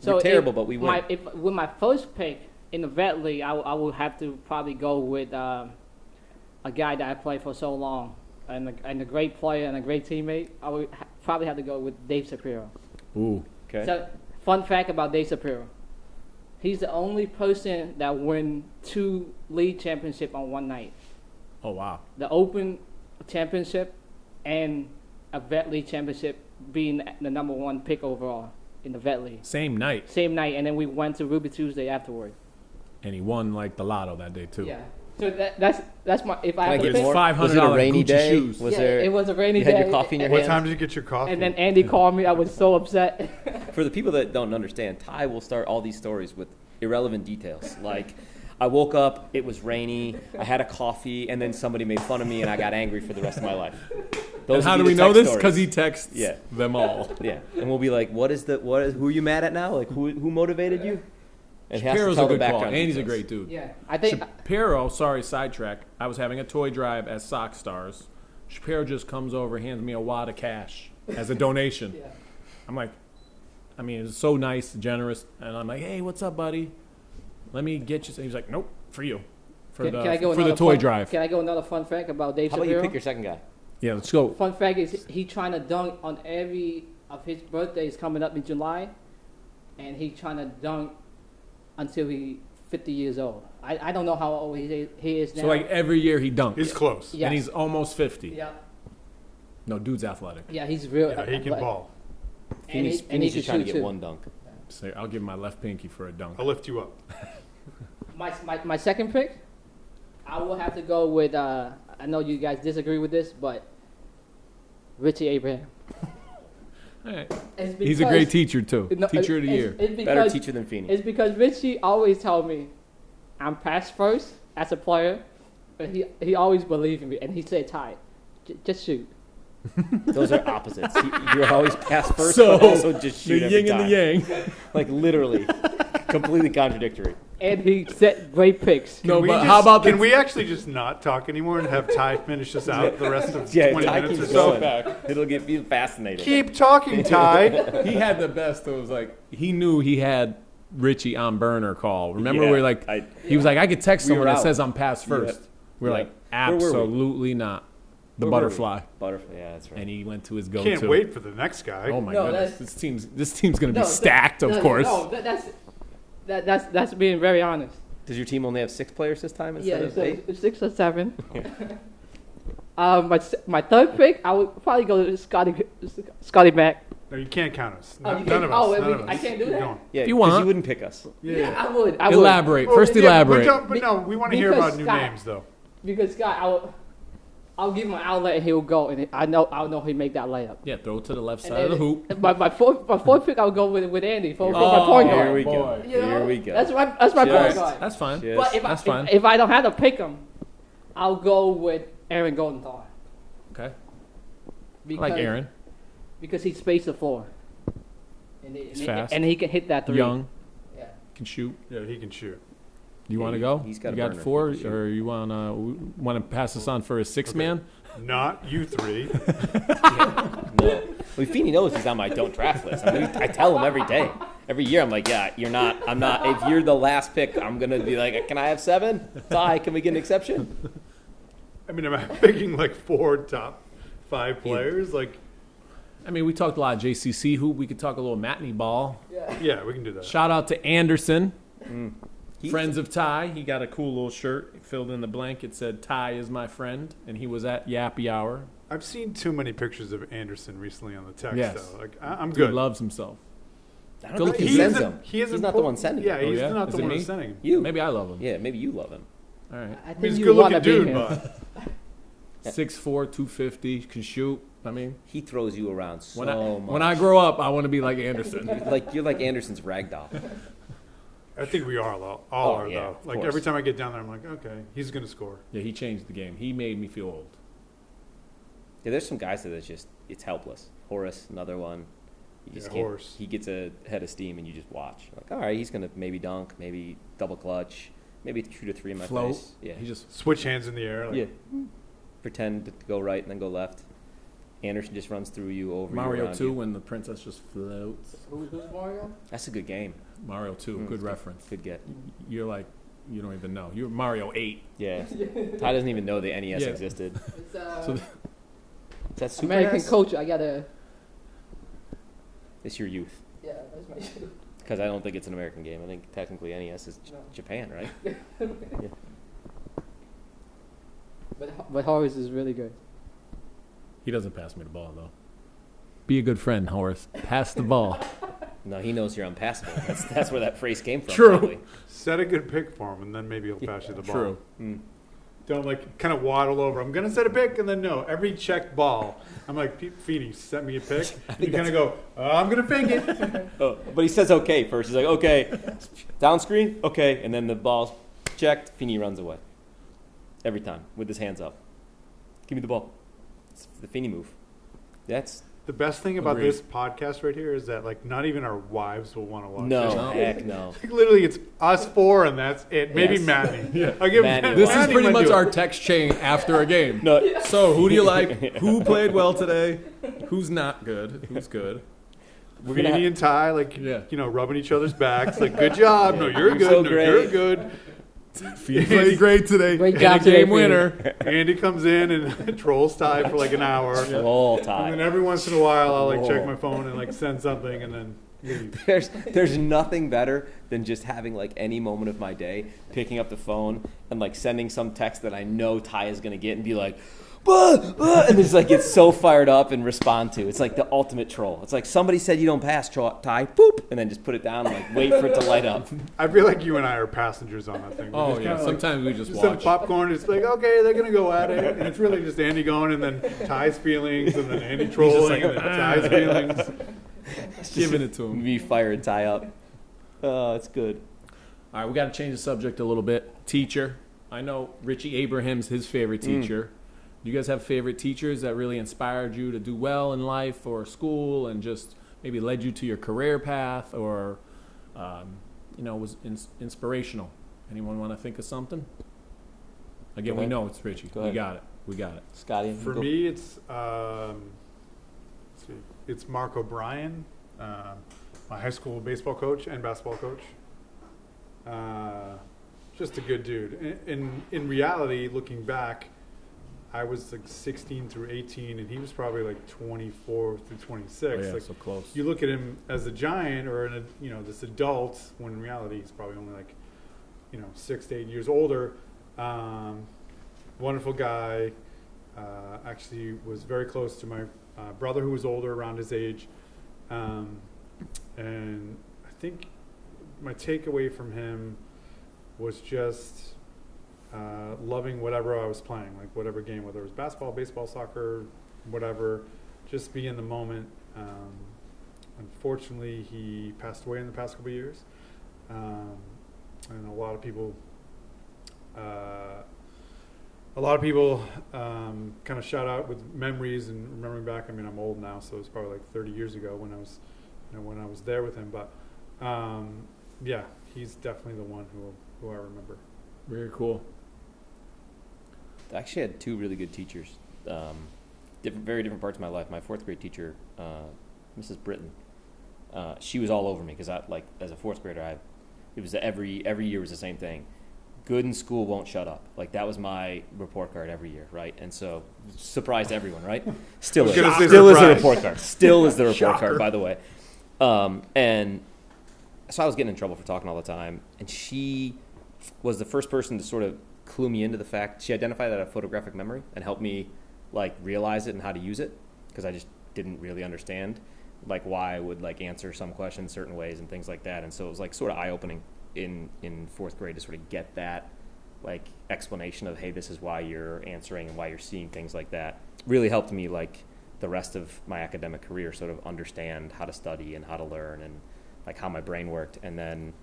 So We're terrible, if but we win. With my first pick in the vet league, I will have to probably go with a guy that I played for so long, and a great player and a great teammate. I would probably have to go with Dave Shapiro. Ooh. Okay. So, fun fact about Dave Shapiro. He's the only person that won 2 league championship on one night. Oh, wow. The Open Championship and a vet league championship, being the number 1 pick overall in the vet league. Same night. Same night, and then we went to Ruby Tuesday afterward. And he won like the lotto that day, too. Yeah. So that's my, if I Can I have to get It's pick. more? $500 Was it a rainy Gucci day? shoes. Was Yeah, there? it was a rainy you day. had your coffee in your What hand. time did you get your coffee? And then Andy called me. I was so upset. For the people that don't understand, Ty will start all these stories with irrelevant details. Like, I woke up, it was rainy, I had a coffee, and then somebody made fun of me, and I got angry for the rest of my life. And Those how would do be we the know text this? Because stories. he texts Yeah. them all. Yeah, and we'll be like, who are you mad at now? Like, who motivated you? And he has to Shapiro's tell a the good call. background And he's a details. great dude. Yeah, I think Shapiro, sorry, sidetrack. I was having a toy drive at Sock Stars. Shapiro just comes over, hands me a wad of cash as a donation. Yeah. I'm like, I mean, it's so nice, generous. And I'm like, hey, what's up, buddy? Let me get you. And he's like, nope, for you. For Can I go the another toy fun, drive. Can I go another fun fact about Dave How about Shapiro? you pick your second guy? Yeah, let's go. Fun fact is he trying to dunk on every of his birthdays coming up in July, and he trying to dunk until he 50 years old. I don't know how old he is now. So, like, every year he dunks. He's close. Yeah. And he's almost 50. yeah, No, dude's athletic. yeah, he's real. Yeah, he can but- ball. And he Feeney's just can trying to shoot get too. one dunk. So I'll give him my left pinky for a dunk. I'll lift you up. My second pick, I will have to go with. I know you guys disagree with this, but Richie Abraham. All right. It's He's a because- great teacher, too. No, Teacher of the year. It's Better because, teacher than Feeney. it's because Richie always told me I'm pass first as a player, but he always believed in me, and he said, "Ty, just shoot." Those are opposites. You're always pass first, So, but also just The shoot every yin and the time. yang. Like, literally, completely contradictory. and he set great picks. No, we but just- how about Can the we actually just not talk anymore and have Ty finish us out the rest of Yeah, 20 Ty minutes or keeps so? going. It'll get you fascinating. Keep talking, Ty. He had the best. It was like he knew he had Richie on burner call. Remember, Yeah, we were like, he was like, I could text We someone were that out. says I'm past first. We're Yeah. like, Where were we? absolutely not. The Where were we? butterfly, Butterfly. Yeah, that's right. and he went to his go-to. Can't wait for the next guy. Oh my No, goodness, that's- this team's gonna be No, stacked, of no, course. No, that's being very honest. Does your team only have 6 players this time Yeah, instead of 8? it's 6 or 7. My third pick, I would probably go to Scotty Mack. No, you can't count us. Oh, you None can't- of oh, us. we- None of I us. can't do Keep that? going. Yeah, If you 'cause want. you wouldn't pick us. Yeah. I would. Elaborate. Well, First, yeah, elaborate. But no, we want to hear Because about new Scott- names, though. Because Scott, I'll give him an outlet and he'll go, and I'll know he'll make that layup. Yeah, throw it to the left And side of the then- hoop. My fourth pick, I'll go with Andy for my Oh, point Here guard. we go. boy. You know? Here we go. That's my point Cheers. guard. That's fine. Cheers. But That's fine. if I don't have to pick him, I'll go with Aaron Goldenthal. Okay, I Because, like Aaron. because he spaced the floor. He's fast. And he can hit that three. Young, Yeah. can shoot. Yeah, he can shoot. You Yeah, want to go? he's got you a got burner. 4, He can shoot. or you want to pass this on for a 6-man? Not you three. No. Well, Feeney knows he's on my don't draft list. I tell him every day. Every year I'm like, yeah, you're not. I'm not. If you're the last pick, I'm going to be like, can I have 7? Ty, can we get an exception? I mean, am I picking like 4 top 5 players? Like, I mean, we talked a lot of JCC hoop. We could talk a little matinee ball. yeah, we can do that. Shout out to Anderson, He- friends of Ty. He got a cool little shirt filled in the blank. It said Ty is my friend, and he was at Yappy Hour. I've seen too many pictures of Anderson recently on the text. Yes. Though. Like, I'm Dude good. loves himself. I don't Go think look he at sends him. them. He isn't He's not the one sending Yeah, them. he's yeah? not Is the it one me? who's sending him. You. Maybe I love him. Yeah, maybe you love him. All right. I I mean, think he's a you good want looking to be dude, him. but 6'4", 250, can shoot. I mean, He throws you around so much. when I grow up, I want to be like Anderson. You're like Anderson's rag doll. I think we are all Oh, are yeah, though. of Like course. every time I get down there, I'm like, okay, he's gonna score. Yeah, he changed the game. He made me feel old. Yeah, there's some guys that it's helpless. Horace, another one. You just Yeah, can't. Horace. He gets a head of steam, and you just watch. Like, all right, he's gonna maybe dunk, maybe double clutch, maybe shoot a 3 in my Float. face. Yeah, He just Switch hands in the air. Like, yeah. Pretend to go right and then go left. Anderson just runs through you over you, Mario around 2 you. when the princess just floats. Who's Mario? That's a good game. Mario 2, Mm, good it's reference. Good get. You're like, you don't even know. You're Mario 8. Yeah. Ty doesn't even know the NES Yeah. existed. It's So Is that Super American NES? culture. I gotta. It's your youth. Yeah, that's my issue. Because I don't think it's an American game. I think technically NES is No. Japan, right? But Horace is really good. He doesn't pass me the ball, though. Be a good friend, Horace. Pass the ball. No, he knows you're unpassable. That's where that phrase came from. True. Probably. set a good pick for him, and then maybe he'll pass you the ball. True. Mm. Don't like kind of waddle over. I'm gonna set a pick, and then no. Every checked ball, I'm like, Feeney, set me a pick. You kind of go, I'm gonna fake it. Oh, but he says okay first. He's like, okay, down screen, okay, and then the ball's checked. Feeney runs away every time with his hands up. Give me the ball. It's the Feeney move. That's The best thing about Agreed. this podcast right here is that like not even our wives will want to watch no, it. No. heck no. Like, literally, it's us 4, and that's it. Maybe Yes. Maddie. I'll give Maddie. Maddie. This is Maddie pretty might much do our it. text chain after a game. No, So, who do you like? Who played well today? Who's not good? Who's good? we're gonna. Feeney and Ty, like, Yeah. rubbing each other's backs. Like, good job. No, you're You're good. so no, great. you're good. He played great today. Great And job a today, game Feeney. winner. Andy comes in and trolls Ty for like an hour. All And time. then every once in a while, I'll like check Whoa. my phone and like send something, and then leave. There's nothing better than just having like any moment of my day, picking up the phone and like sending some text that I know Ty is gonna get and be like, and just like get so fired up and respond to. It's like the ultimate troll. It's like somebody said you don't pass, Ty, boop, and then just put it down and like wait for it to light up. I feel like you and I are passengers on that thing. We're Oh, just yeah. kinda, like, Sometimes we just some watch. popcorn. It's like, okay, they're gonna go at it, and it's really just Andy going, and then Ty's feelings, and then Andy trolling, like, and then Ty's feelings. Giving it to him. Me firing Ty up. Oh, it's good. All right, we got to change the subject a little bit. Teacher. I know Richie Abraham's his favorite teacher. Do you guys have favorite teachers that really inspired you to do well in life or school and just maybe led you to your career path or was inspirational? Anyone want to think of something? Again, Go we ahead. know it's Richie. Go We ahead. got it. Scotty, For go. me, it's let's see, it's Mark O'Brien, my high school baseball coach and basketball coach. Just a good dude. In reality, looking back, I was like 16 through 18, and he was probably like 24 through 26. Oh, yeah, like, so close. you look at him as a giant or this adult, when in reality he's probably only like 6 to 8 years older. Wonderful guy. Actually was very close to my brother, who was older, around his age. And I think my takeaway from him was just loving whatever I was playing, like whatever game, whether it was basketball, baseball, soccer, whatever, just be in the moment. Unfortunately, he passed away in the past couple of years. And a lot of people kind of shout out with memories and remembering back. I mean, I'm old now, so it's probably like 30 years ago when I was there with him. But yeah, he's definitely the one who I remember. Very cool. I actually had two really good teachers, very different parts of my life. My fourth grade teacher, Mrs. Britton, she was all over me because as a fourth grader, it was every year was the same thing. Good in school, won't shut up. Like that was my report card every year, right? And so surprised everyone, right? Still is the report card. Still is the report card, by the way. And so I was getting in trouble for talking all the time, and she was the first person to sort of clue me into the fact. She identified that I have photographic memory and helped me like realize it and how to use it, because I just didn't really understand like why I would like answer some questions certain ways and things like that. And so it was like sort of eye-opening in fourth grade to sort of get that like explanation of, hey, this is why you're answering and why you're seeing things like that. Really helped me like the rest of my academic career sort of understand how to study and how to learn and like how my brain worked. And then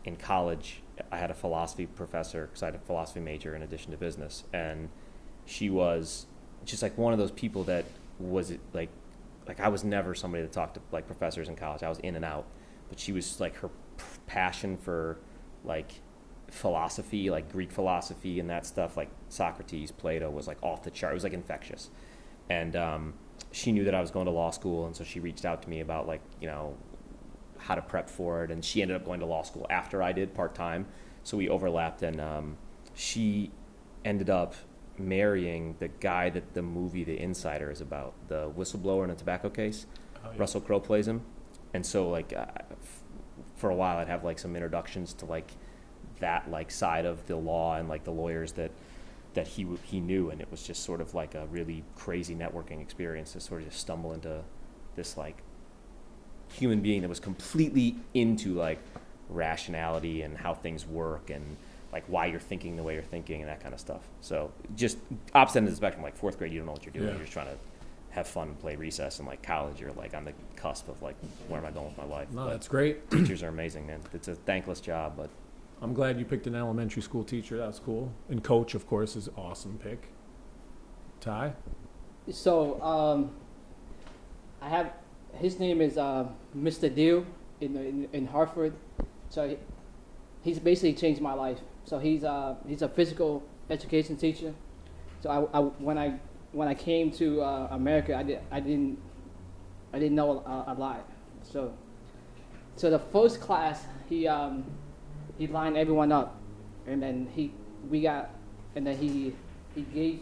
in college, I had a philosophy professor because I had a philosophy major in addition to business. And she was just like one of those people that was like I was never somebody that talked to like professors in college. I was in and out. But she was like, her passion for like philosophy, like Greek philosophy and that stuff, like Socrates, Plato, was like off the chart. It was like infectious. And she knew that I was going to law school, and so she reached out to me about like, how to prep for it. And she ended up going to law school after I did, part-time. So we overlapped, and she ended up marrying the guy that the movie The Insider is about, the whistleblower in a tobacco case. Oh, yeah. Russell Crowe plays him. And so like for a while I'd have like some introductions to like that like side of the law and like the lawyers that he knew, and it was just sort of like a really crazy networking experience to sort of just stumble into this like human being that was completely into like rationality and how things work and like why you're thinking the way you're thinking and that kind of stuff. So just opposite end of the spectrum, like fourth grade, you don't know what you're doing. Yeah. You're just trying to have fun and play recess. And like college, you're like on the cusp of like, where am I going with my life? No, But that's great. teachers are amazing, man. It's a thankless job, but I'm glad you picked an elementary school teacher. That's cool. And coach, of course, is an awesome pick. Ty? So I have, his name is Mr. Deal in Hartford. So he's basically changed my life. So he's a physical education teacher. So when I came to America, I didn't know a lot. So the first class he lined everyone up, and then he gave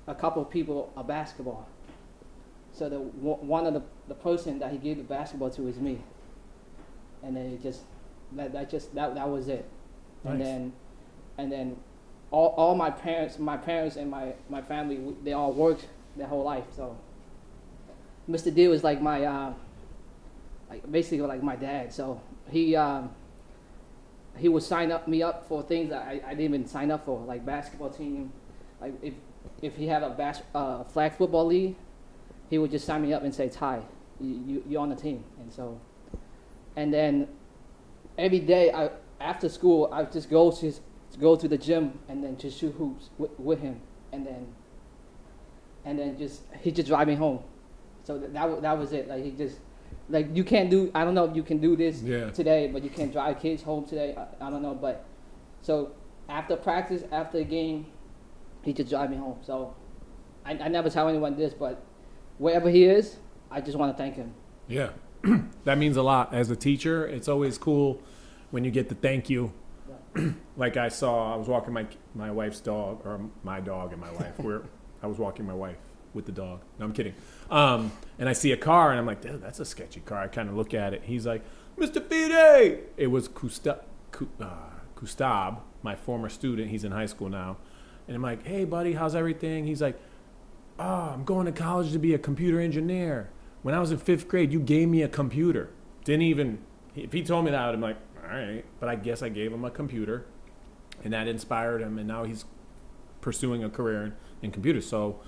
a couple of people a basketball. So one of the person that he gave the basketball to is me, and then that was it. Nice. And then all my parents and my family, they all worked their whole life. So Mr. D was like my basically like my dad. So he would sign me up for things that I didn't even sign up for, like basketball team. Like if he had a flag football league, he would just sign me up and say, Ty, you're on the team. And then every day after school, I would just go to the gym and then just shoot hoops with him, and then he just drive me home. So that was it. Like like you can't do. I don't know if you can do this Yeah. today, but you can't drive kids home today. I don't know, but so after practice, after the game, he just drive me home. So I never tell anyone this, but wherever he is, I just want to thank him. Yeah. That means a lot. As a teacher, it's always cool when you get the thank you. Like I was walking my wife's dog, or my dog and my wife. I was walking my wife with the dog. No, I'm kidding. And I see a car, and I'm like, dude, that's a sketchy car. I kind of look at it. He's like, Mr. Feeney! It was Kustab, my former student. He's in high school now. And I'm like, hey, buddy, how's everything? He's like, I'm going to college to be a computer engineer. When I was in 5th grade, you gave me a computer. If he told me that, I'm like, all right. But I guess I gave him a computer, and that inspired him, and now he's pursuing a career in computers. So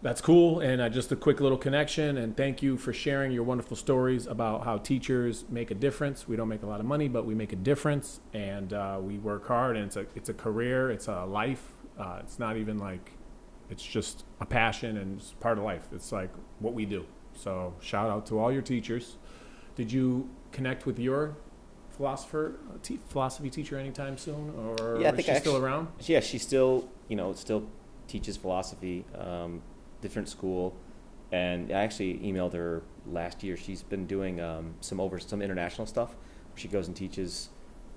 that's cool, and just a quick little connection, and thank you for sharing your wonderful stories about how teachers make a difference. We don't make a lot of money, but we make a difference, and we work hard, and it's a career, it's a life. It's not even like, it's just a passion, and it's part of life. It's like what we do. So shout out to all your teachers. Did you connect with your philosophy teacher anytime soon, or Yeah, I is think she I still around? Yeah, she still teaches philosophy, different school, and I actually emailed her last year. She's been doing some international stuff. She goes and teaches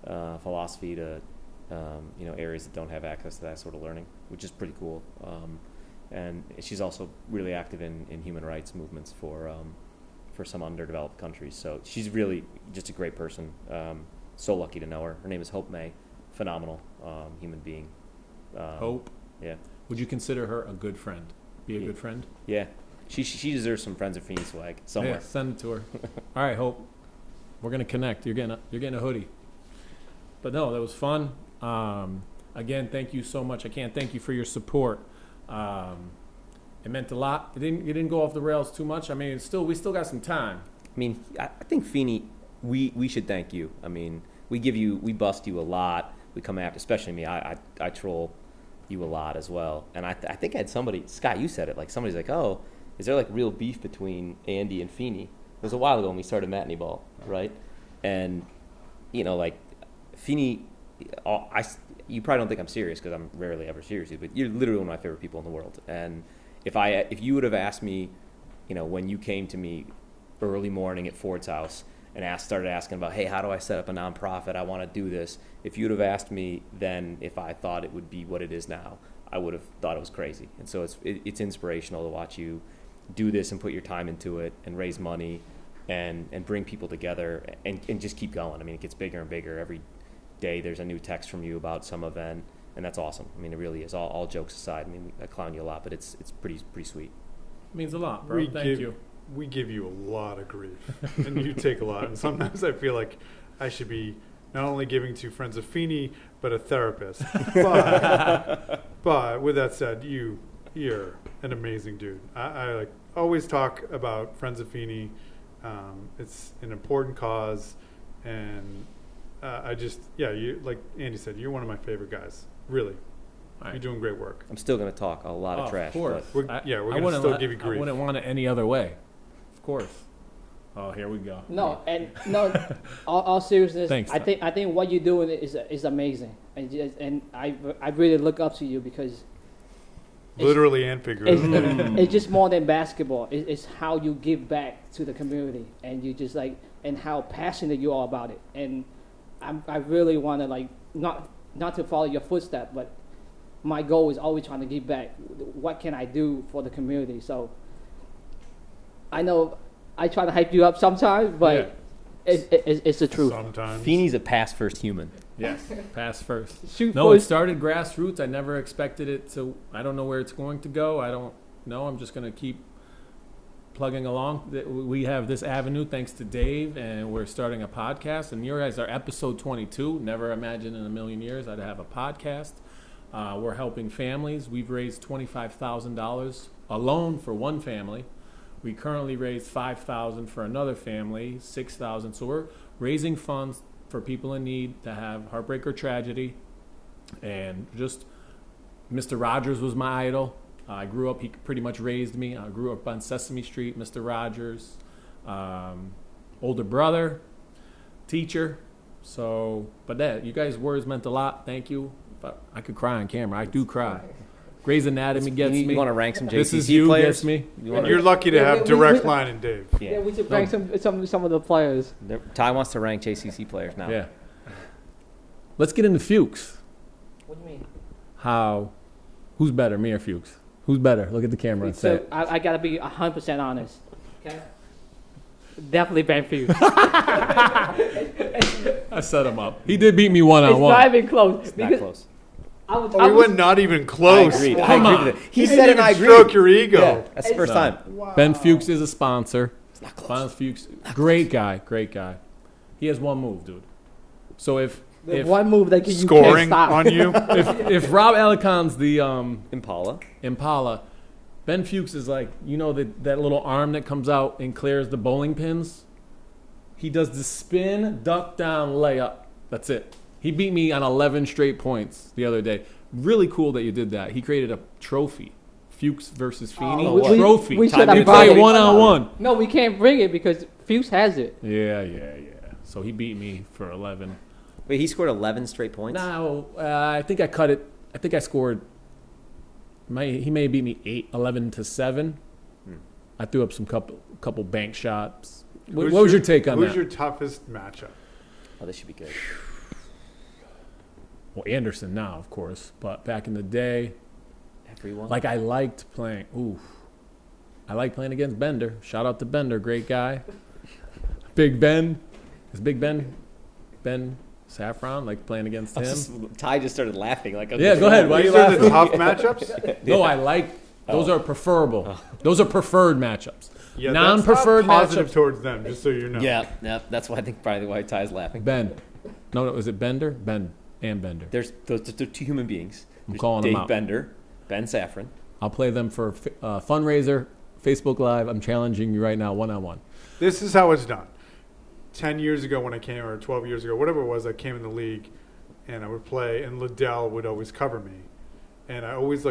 philosophy to areas that don't have access to that sort of learning, which is pretty cool. And she's also really active in human rights movements for some underdeveloped countries. So she's really just a great person. So lucky to know her. Her name is Hope May. Phenomenal human being. Hope. Yeah. Would you consider her a good friend? Be a good friend? Yeah. She deserves some Friends of Feeney swag somewhere. Yeah, send it to her. All right, Hope. We're gonna connect. You're getting a hoodie. But no, that was fun. Again, thank you so much. I can't thank you for your support. It meant a lot. It didn't go off the rails too much. I mean, we still got some time. I mean, I think Feeney, we should thank you. I mean, we bust you a lot. We come after, especially me. I troll you a lot as well. And I think I had somebody, Scott, you said it. Like somebody's like, oh, is there like real beef between Andy and Feeney? It was a while ago when we started Matinee Ball, right? And like Feeney, you probably don't think I'm serious because I'm rarely ever serious, but you're literally one of my favorite people in the world. And if you would have asked me, when you came to me early morning at Ford's house and started asking about, hey, how do I set up a nonprofit? I want to do this. If you would have asked me then if I thought it would be what it is now, I would have thought it was crazy. And so it's inspirational to watch you do this and put your time into it and raise money and bring people together and just keep going. I mean, it gets bigger and bigger. Every day there's a new text from you about some event, and that's awesome. I mean, it really is. All jokes aside, I mean, I clown you a lot, but it's pretty sweet. It means a lot, bro. Thank you. We give you a lot of grief, and you take a lot. And sometimes I feel like I should be not only giving to Friends of Feeney, but a therapist. But with that said, you're an amazing dude. I like always talk about Friends of Feeney. It's an important cause, and you, like Andy said, you're one of my favorite guys. Really. All right. You're doing great work. I'm still going to talk a lot of trash. Of course. We're going to still give you grief. I wouldn't want it any other way. Of course. Oh, here we go. All seriousness. Thanks. I think what you're doing is amazing, and I really look up to you because literally and figuratively. It's just more than basketball. It's how you give back to the community, and you just and how passionate you are about it. And I really want to not to follow your footsteps, but my goal is always trying to give back. What can I do for the community? So I know I try to hype you up sometimes, but it's the truth. Sometimes. Feeney's a pass-first human. Yes, pass first. Shoot No, it first. started grassroots. I never expected it to. I don't know where it's going to go. I don't know. I'm just going to keep plugging along. We have this avenue thanks to Dave, and we're starting a podcast. And you guys are episode 22. Never imagined in a million years I'd have a podcast. We're helping families. We've raised $25,000 alone for one family. We currently raised $5,000 for another family, $6,000. So we're raising funds for people in need that have heartbreak or tragedy. And just Mr. Rogers was my idol. I grew up, he pretty much raised me. I grew up on Sesame Street, Mr. Rogers. older brother, teacher. So, but that, you guys' words meant a lot. Thank you. But I could cry on camera. I do cry. Grey's Anatomy gets me. You want to rank some JCC This Is You players? gets me. You're lucky to have direct line and Dave. Yeah, we should rank some of the players. Ty wants to rank JCC players now. Yeah. Let's get into Fuchs. What do you mean? Who's better, me or Fuchs? Who's better? Look at the camera and say So it. I gotta be 100% honest. Okay. Definitely Ben Fuchs. I set him up. He did beat me It's not one-on-one. even close. Not Because close. Oh, we went not even close. I agreed. Come I on. agreed with it. He You said didn't it and I even agreed. stroke your ego. Yeah, that's the first time. Ben Fuchs is a sponsor. It's not close. Ben Fuchs, great guy. He has one move, dude. So if one move that you can't Scoring stop. on you. if Rob Alicon's the Impala. Impala, Ben Fuchs is like, you know, that little arm that comes out and clears the bowling pins? He does the spin, duck down, layup. That's it. He beat me on 11 straight points the other day. Really cool that you did that. He created a trophy. Fuchs versus Feeney. Trophy. we should You have play brought it. one-on-one. No, we can't bring it because Fuchs has it. Yeah. So he beat me for 11. Wait, he scored 11 straight points? No, I think I cut it. I think I scored. He may have beat me 11-7. I threw up some couple bank shots. What was your take on that? Who's your toughest matchup? Oh, this should be good. Well, Anderson now, of course, but back in the day, Everyone. like I liked playing. I like playing against Bender. Shout out to Bender, great guy. Big Ben, is Big Ben Saffron, like playing against him. Ty just started laughing. Like, Yeah, go ahead. Why are you These are the laughing? tough matchups? No, I like. Those are preferable. Those are preferred matchups. Yeah, Non-preferred that's not positive matchups. towards them, just so you know. Yeah, that's why I think probably why Ty's laughing. Ben. No, is it Bender? Ben and Bender. They're two human beings. I'm There's calling Dave them out. Bender, Ben Saffron. I'll play them for fundraiser, Facebook Live. I'm challenging you right now, one-on-one. This is how it's done. 10 years ago when I came, or 12 years ago, whatever it was, I came in the league, and I would play, and Liddell would always cover me. And I always,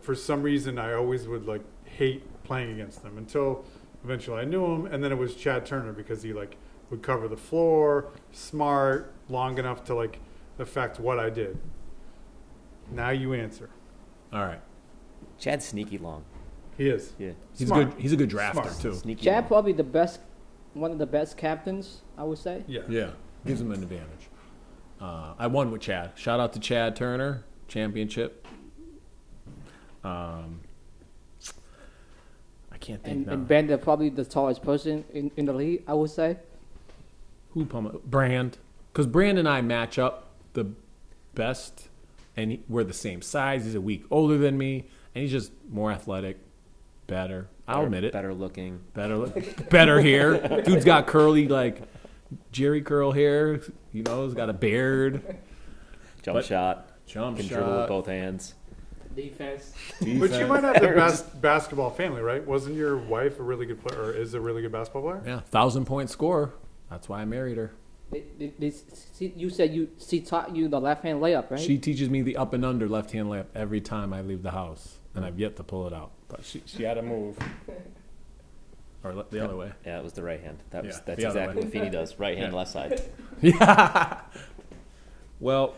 for some reason, I always would, hate playing against them until eventually I knew him, and then it was Chad Turner because he, would cover the floor, smart, long enough to, affect what I did. Now you answer. All right. Chad's sneaky long. He is. Yeah. He's Smart. good. He's a good drafter Smart. too. Sneaky Chad long. probably one of the best captains, I would say. Yeah. Yeah, gives him an advantage. I won with Chad. Shout out to Chad Turner, championship. I can't think now. And Bender probably the tallest person in the league, I would say. Who Brand? Because Brand and I match up the best, and we're the same size. He's a week older than me, and he's just more athletic, better. I'll admit it. Better looking. Better hair. Dude's got curly Jerry curl hair. He's got a beard. Jump shot. Jump Can shot. dribble with both hands. Defense. But you might have the best basketball family, right? Wasn't your wife a really good player, or is a really good basketball player? Yeah, 1,000-point scorer. That's why I married her. You said she taught you the left-hand layup, right? She teaches me the up and under left-hand layup every time I leave the house, and I've yet to pull it out. But she had to move. Or the other way. Yeah, it was the right hand. That's the other exactly way. what Feeney does. Right hand, Yeah. left side. Yeah. Well,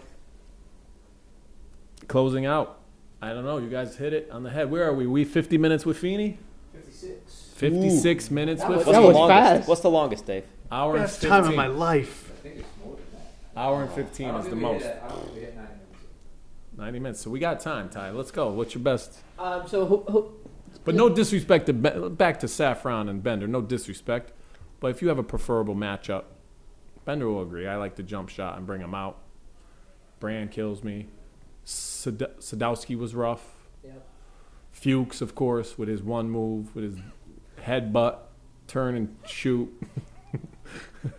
closing out. I don't know. You guys hit it on the head. Where are we? We 50 minutes with Feeney? 56. 56 minutes with That What's Feeney. the was longest? fast. What's the longest, Dave? Hour and Best 15. time of my life. I think it's more than that. Hour and 15 I don't is the think we most. hit- I don't think we hit 90 minutes. 90 minutes. So we got time, Ty. Let's go. What's your best? So who But no disrespect to back to Saffron and Bender. No disrespect. But if you have a preferable matchup, Bender will agree. I like the jump shot and bring him out. Brand kills me. Sadowski was rough. Yep. Fuchs, of course, with his one move, with his headbutt, turn and shoot.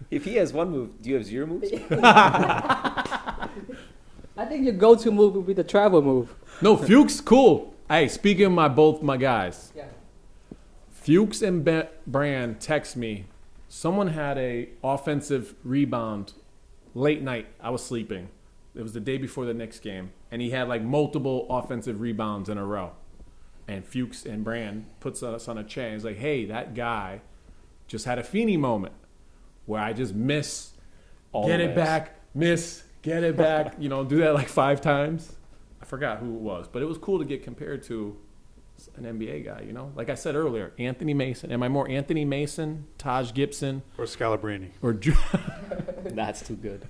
If he has one move, do you have zero moves? I think your go-to move would be the travel move. No, Fuchs, cool. Hey, speaking of both my guys, Yeah. Fuchs and Brand text me. Someone had a offensive rebound late night. I was sleeping. It was the day before the Knicks game, and he had multiple offensive rebounds in a row. And Fuchs and Brand puts us on a chain. He's like, "Hey, that guy just had a Feeney moment where I just miss, All get the it ways. back, miss, get it back. You know, do that like 5 times. I forgot who it was, but it was cool to get compared to an NBA guy, you know? Like I said earlier, Anthony Mason. Am I more Anthony Mason, Taj Gibson, Or Scalabrini. or That's too good.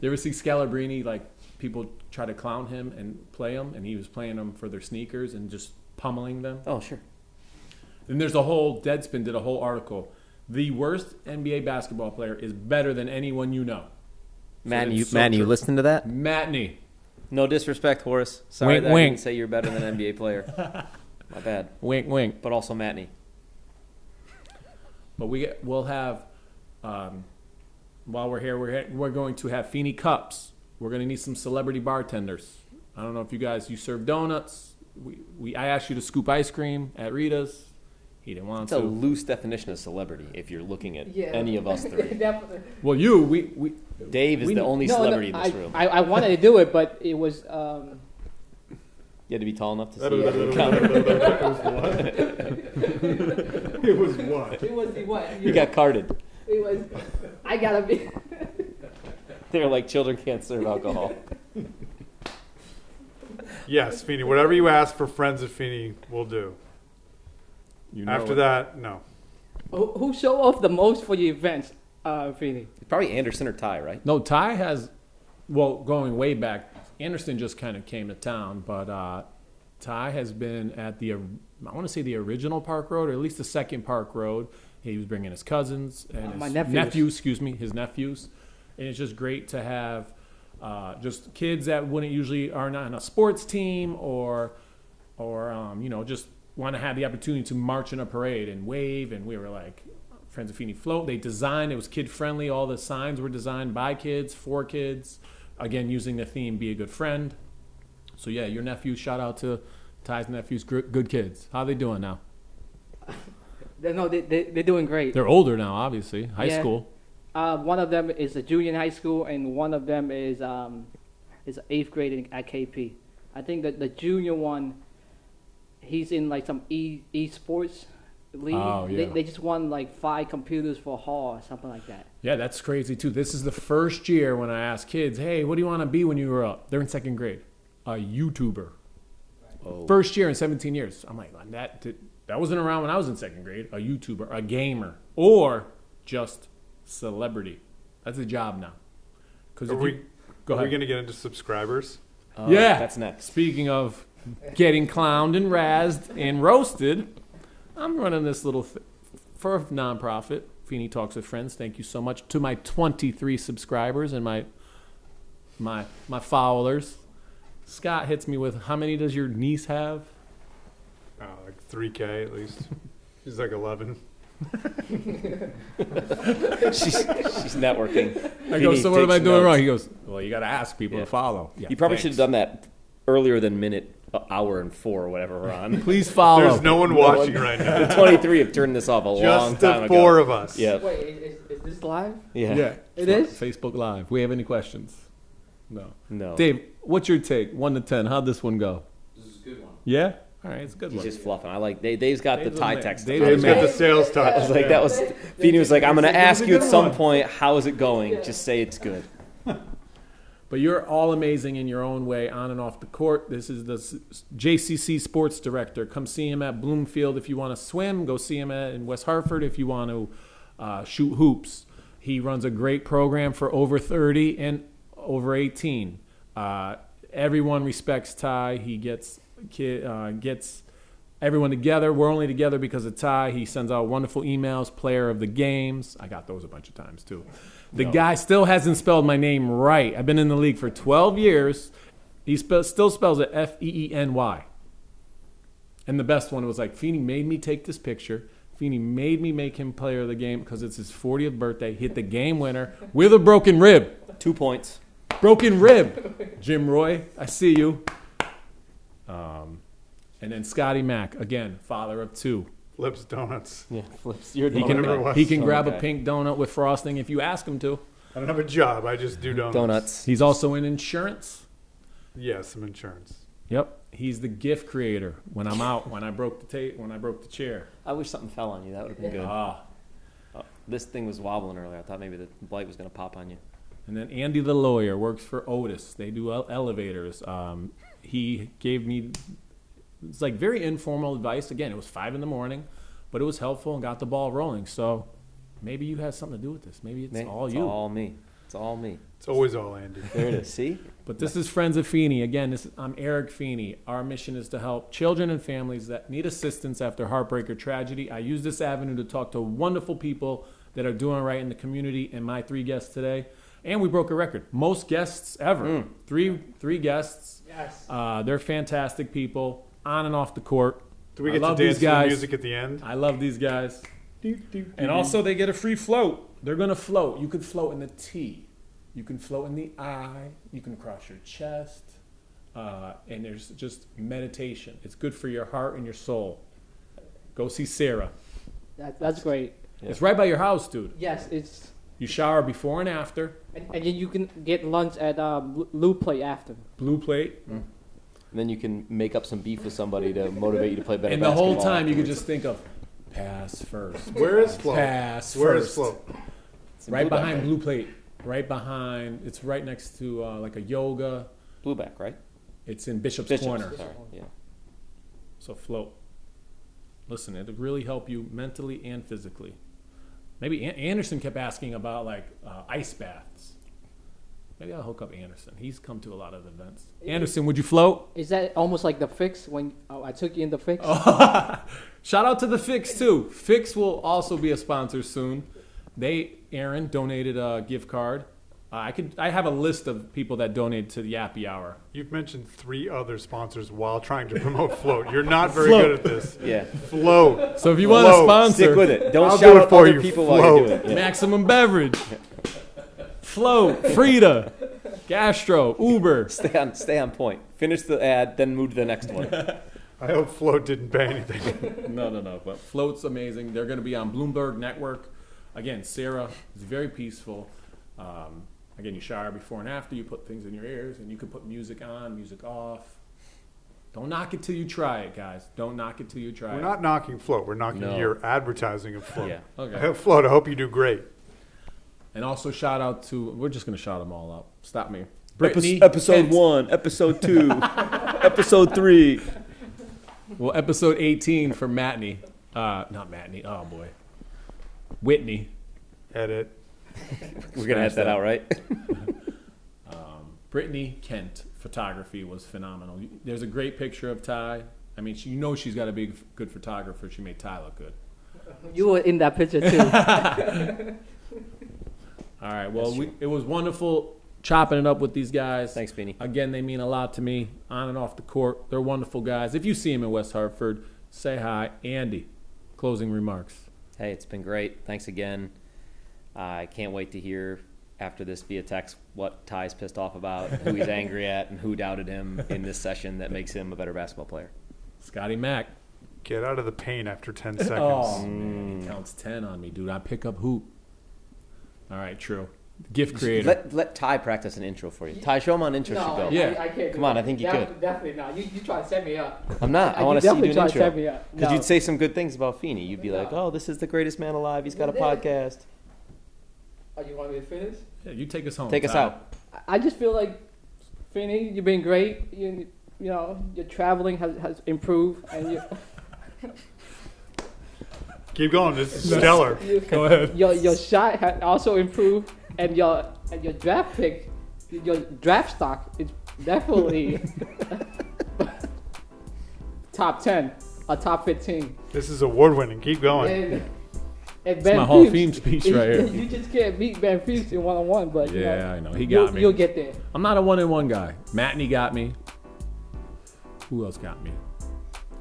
You ever see Scalabrini, like, people try to clown him and play him, and he was playing them for their sneakers and just pummeling them? Oh, sure. And there's a whole, Deadspin did a whole article. The worst NBA basketball player is better than anyone you know. Matt, it's you, so Matt, you true. listen to that? Matney. No disrespect, Horace. Sorry Wink, that I wink. didn't say you're better than an NBA player. My bad. Wink, wink. But also Matney. But we'll have, while we're here, we're going to have Feeney Cups. We're going to need some celebrity bartenders. I don't know if you serve donuts. I asked you to scoop ice cream at Rita's. He didn't want It's a to. loose definition of celebrity if you're looking at Yeah. any of us three. Definitely. Well, we Dave is We- the only No, celebrity in I, this room. I wanted to do it, but it was You had to be tall enough to see It the counter. was what? it was the what? You got carded. It was. I gotta be. They were like, children can't serve alcohol. Yes, Feeney. Whatever you ask for friends of Feeney, we'll do. you know After it. that, no. Who show off the most for the events, Feeney? Probably Anderson or Ty, right? No, Ty has, well, going way back, Anderson just kind of came to town, but Ty has been at I want to say the original Park Road, or at least the second Park Road. He was bringing his cousins and My his nephews. his nephews. And it's just great to have just kids that wouldn't usually are not in a sports team or just want to have the opportunity to march in a parade and wave. And we were like, Friends of Feeney Float. They designed, it was kid friendly. All the signs were designed by kids, for kids. Again, using the theme, be a good friend. So yeah, your nephews, shout out to Ty's nephews, good kids. How they doing now? They're doing great. They're older now, obviously. High Yeah. school. One of them is a junior in high school, and one of them is 8th grade at KP. I think that the junior one, he's in like some esports league. Oh, yeah. They just won like 5 computers for Hall or something like that. Yeah, that's crazy too. This is the first year when I ask kids, hey, what do you want to be when you grow up? They're in 2nd grade. A YouTuber. Oh. First year in 17 years. I'm like, that wasn't around when I was in 2nd grade. A YouTuber, a gamer, or just celebrity. That's a job now. Because Are we go ahead. going to get into subscribers? Yeah. That's next. Speaking of getting clowned and razzed and roasted, I'm running this little for a nonprofit. Feeney Talks with Friends. Thank you so much to my 23 subscribers and my followers. Scott hits me with, how many does your niece have? Like 3K at least. She's like 11. She's networking. I go, Feeney so what am I takes doing notes. wrong? He goes, well, you got to ask people Yeah. to follow. Yeah, You probably thanks. should have done that earlier than hour and 4 or whatever we're on. Please follow. There's no one watching right now. The 23 have turned this off a long Just time the ago. 4 of us. Yeah. Wait, is this live? Yeah. Yeah. It is? Facebook Live. We have any questions? No. No. Dave, what's your take? 1 to 10. How'd this one go? This is a good one. Yeah? All right, it's a good He's one. just fluffing. I like Dave's got Dave's the tie the man. text. Dave's I Dave's the got man. the sales touch. was like, that was. Feeney was like, I'm going to ask you at good some one. point, how is it going? Just say it's good. But you're all amazing in your own way, on and off the court. This is the JCC sports director. Come see him at Bloomfield if you want to swim. Go see him in West Hartford if you want to shoot hoops. He runs a great program for over 30 and over 18. Everyone respects Ty. He gets everyone together. We're only together because of Ty. He sends out wonderful emails, player of the games. I got those a bunch of times too. The guy still hasn't spelled my name right. I've been in the league for 12 years. He still spells it Feeny. And the best one was like, Feeney made me take this picture. Feeney made me make him player of the game because it's his 40th birthday. Hit the game winner with a broken rib. 2 points. Broken rib. Jim Roy, I see you. And then Scotty Mack, again, father of 2. Flips donuts. Yeah, flips. You're He the Whatever it can, was. he can Oh, grab a okay. pink donut with frosting if you ask him to. I don't have a job. I just do donuts. donuts. He's also in insurance. Yes, some insurance. Yep, he's the gift creator. When I'm out, when I broke the chair. I wish something fell on you. That would have been good. This thing was wobbling earlier. I thought maybe the light was going to pop on you. And then Andy the lawyer works for Otis. They do elevators. He gave me, it's like very informal advice. Again, it was 5 a.m, but it was helpful and got the ball rolling. So maybe you had something to do with this. Maybe it's all you. It's all me. It's all me. It's always all Andy. There it is. See? But this is Friends of Feeney. Again, I'm Eric Feeney. Our mission is to help children and families that need assistance after heartbreak or tragedy. I use this avenue to talk to wonderful people that are doing right in the community, and my 3 guests today. And we broke a record. Most guests ever. Three guests. Yes. They're fantastic people, on and off the court. Do we I get to love dance these to the guys. music at the end? I love these guys. And also they get a free float. They're going to float. You could float in the T. You can float in the I. You can cross your chest. And there's just meditation. It's good for your heart and your soul. Go see Sarah. That's great. Yeah. It's right by your house, dude. Yes, it's You shower before and after. and then you can get lunch at Blue Plate after. Blue plate. And then you can make up some beef with somebody to motivate you to play better And the whole basketball time you could afterwards. just think of pass first. Where is Flo? Pass Where is first. Flo? It's in Right Blueback, behind right? Blue Plate. Right behind. It's right next to like a yoga. Blueback, right? It's in Bishop's Bishop's, Corner. Sorry. Yeah. So float. Listen, it'll really help you mentally and physically. Maybe Anderson kept asking about like ice baths. Maybe I'll hook up Anderson. He's come to a lot of events. Anderson, would you float? Is that almost like the Fix when I took you in the Fix? Shout out to the Fix too. Fix will also be a sponsor soon. Aaron donated a gift card. I have a list of people that donate to the Yappy Hour. You've mentioned 3 other sponsors while trying to promote Float. You're not very Float. good at this. Yeah. Float. So if you want to Float. sponsor, Stick with it. Don't I'll shout do it out for other you. people while you're doing Float. it. Yeah. Maximum Beverage, Float, Frida, Gastro, Uber. Stay on point. Finish the ad, then move to the next one. I hope Float didn't pay anything. No. But Float's amazing. They're going to be on Bloomberg Network. Again, Sarah is very peaceful. Again, you shower before and after. You put things in your ears, and you can put music on, music off. Don't knock it till you try it, guys. Don't knock it till you try We're it. not knocking Float. We're knocking No. your advertising of Float. Yeah. Okay. I hope Float, I hope you do great. And also shout out to, we're just going to shout them all out. Stop me. Brittany Episode Kent. 1, Episode 2, Episode 3. Well, episode 18 for Matney. Not Matney. Oh, boy. Whitney. Edit. We're going to edit that out, right? Brittany Kent photography was phenomenal. There's a great picture of Ty. I mean, she's got to be a good photographer. She made Ty look good. You were in that picture too. All right. Well, it was wonderful chopping it up with these guys. Thanks, Feeney. Again, they mean a lot to me on and off the court. They're wonderful guys. If you see them in West Hartford, say hi. Andy, closing remarks. Hey, it's been great. Thanks again. I can't wait to hear after this via text what Ty's pissed off about, who he's angry at, and who doubted him in this session that makes him a better basketball player. Scotty Mack. Get out of the paint after 10 seconds. Oh, man, he counts 10 on me, dude. I pick up hoop. All right, true. Gift creator. Let Ty practice an intro for you. Ty, show him on intro should go. Yeah. I can't. Come on, I think you could. Definitely not. You try to set me up. I'm not. I want to see you do an Try to set intro. me up. Because No. you'd say some good things about Feeney. You'd be like, No. oh, this is the greatest man alive. He's got a You did. podcast. Oh, you want me to finish? Yeah, you take us home. Take us Ty. out. I just feel like, Feeney, you've been great. You know, your traveling has improved, and you, Keep going. This is stellar. Go ahead. your shot has also improved, and your draft pick, your draft stock is definitely top 10, or top 15. This is award winning. Keep going. And Ben my Hall of Fuchs, Fame speech right here. You just can't beat Ben Fuchs in one-on-one, but you Yeah, know, I know. He got me. You'll get there. I'm not a one-on-one guy. Matney got me. Who else got me?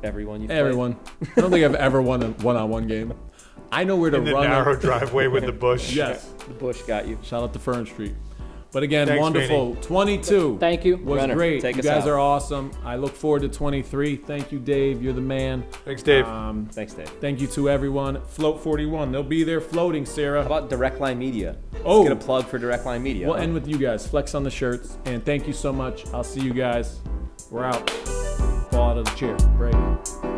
Everyone you Everyone. I don't think I've ever won a one-on-one game. I know where to In the run. narrow driveway with the bush. Yes. The Bush got you. Shout out to Fern Street. But again, Thanks, wonderful. 22 Thank you. was Renner, great. take You us guys out. are awesome. I look forward to 23. Thank you, Dave. You're the man. Thanks, Dave. Thanks, Dave. Thank you to everyone. Float 41. They'll be there floating, Sarah. How about Direct Line Media? Oh. Let's get a plug for Direct Line Media. We'll huh? end with you guys. Flex on the shirts. And thank you so much. I'll see you guys. We're out. Fall out of the chair. Break.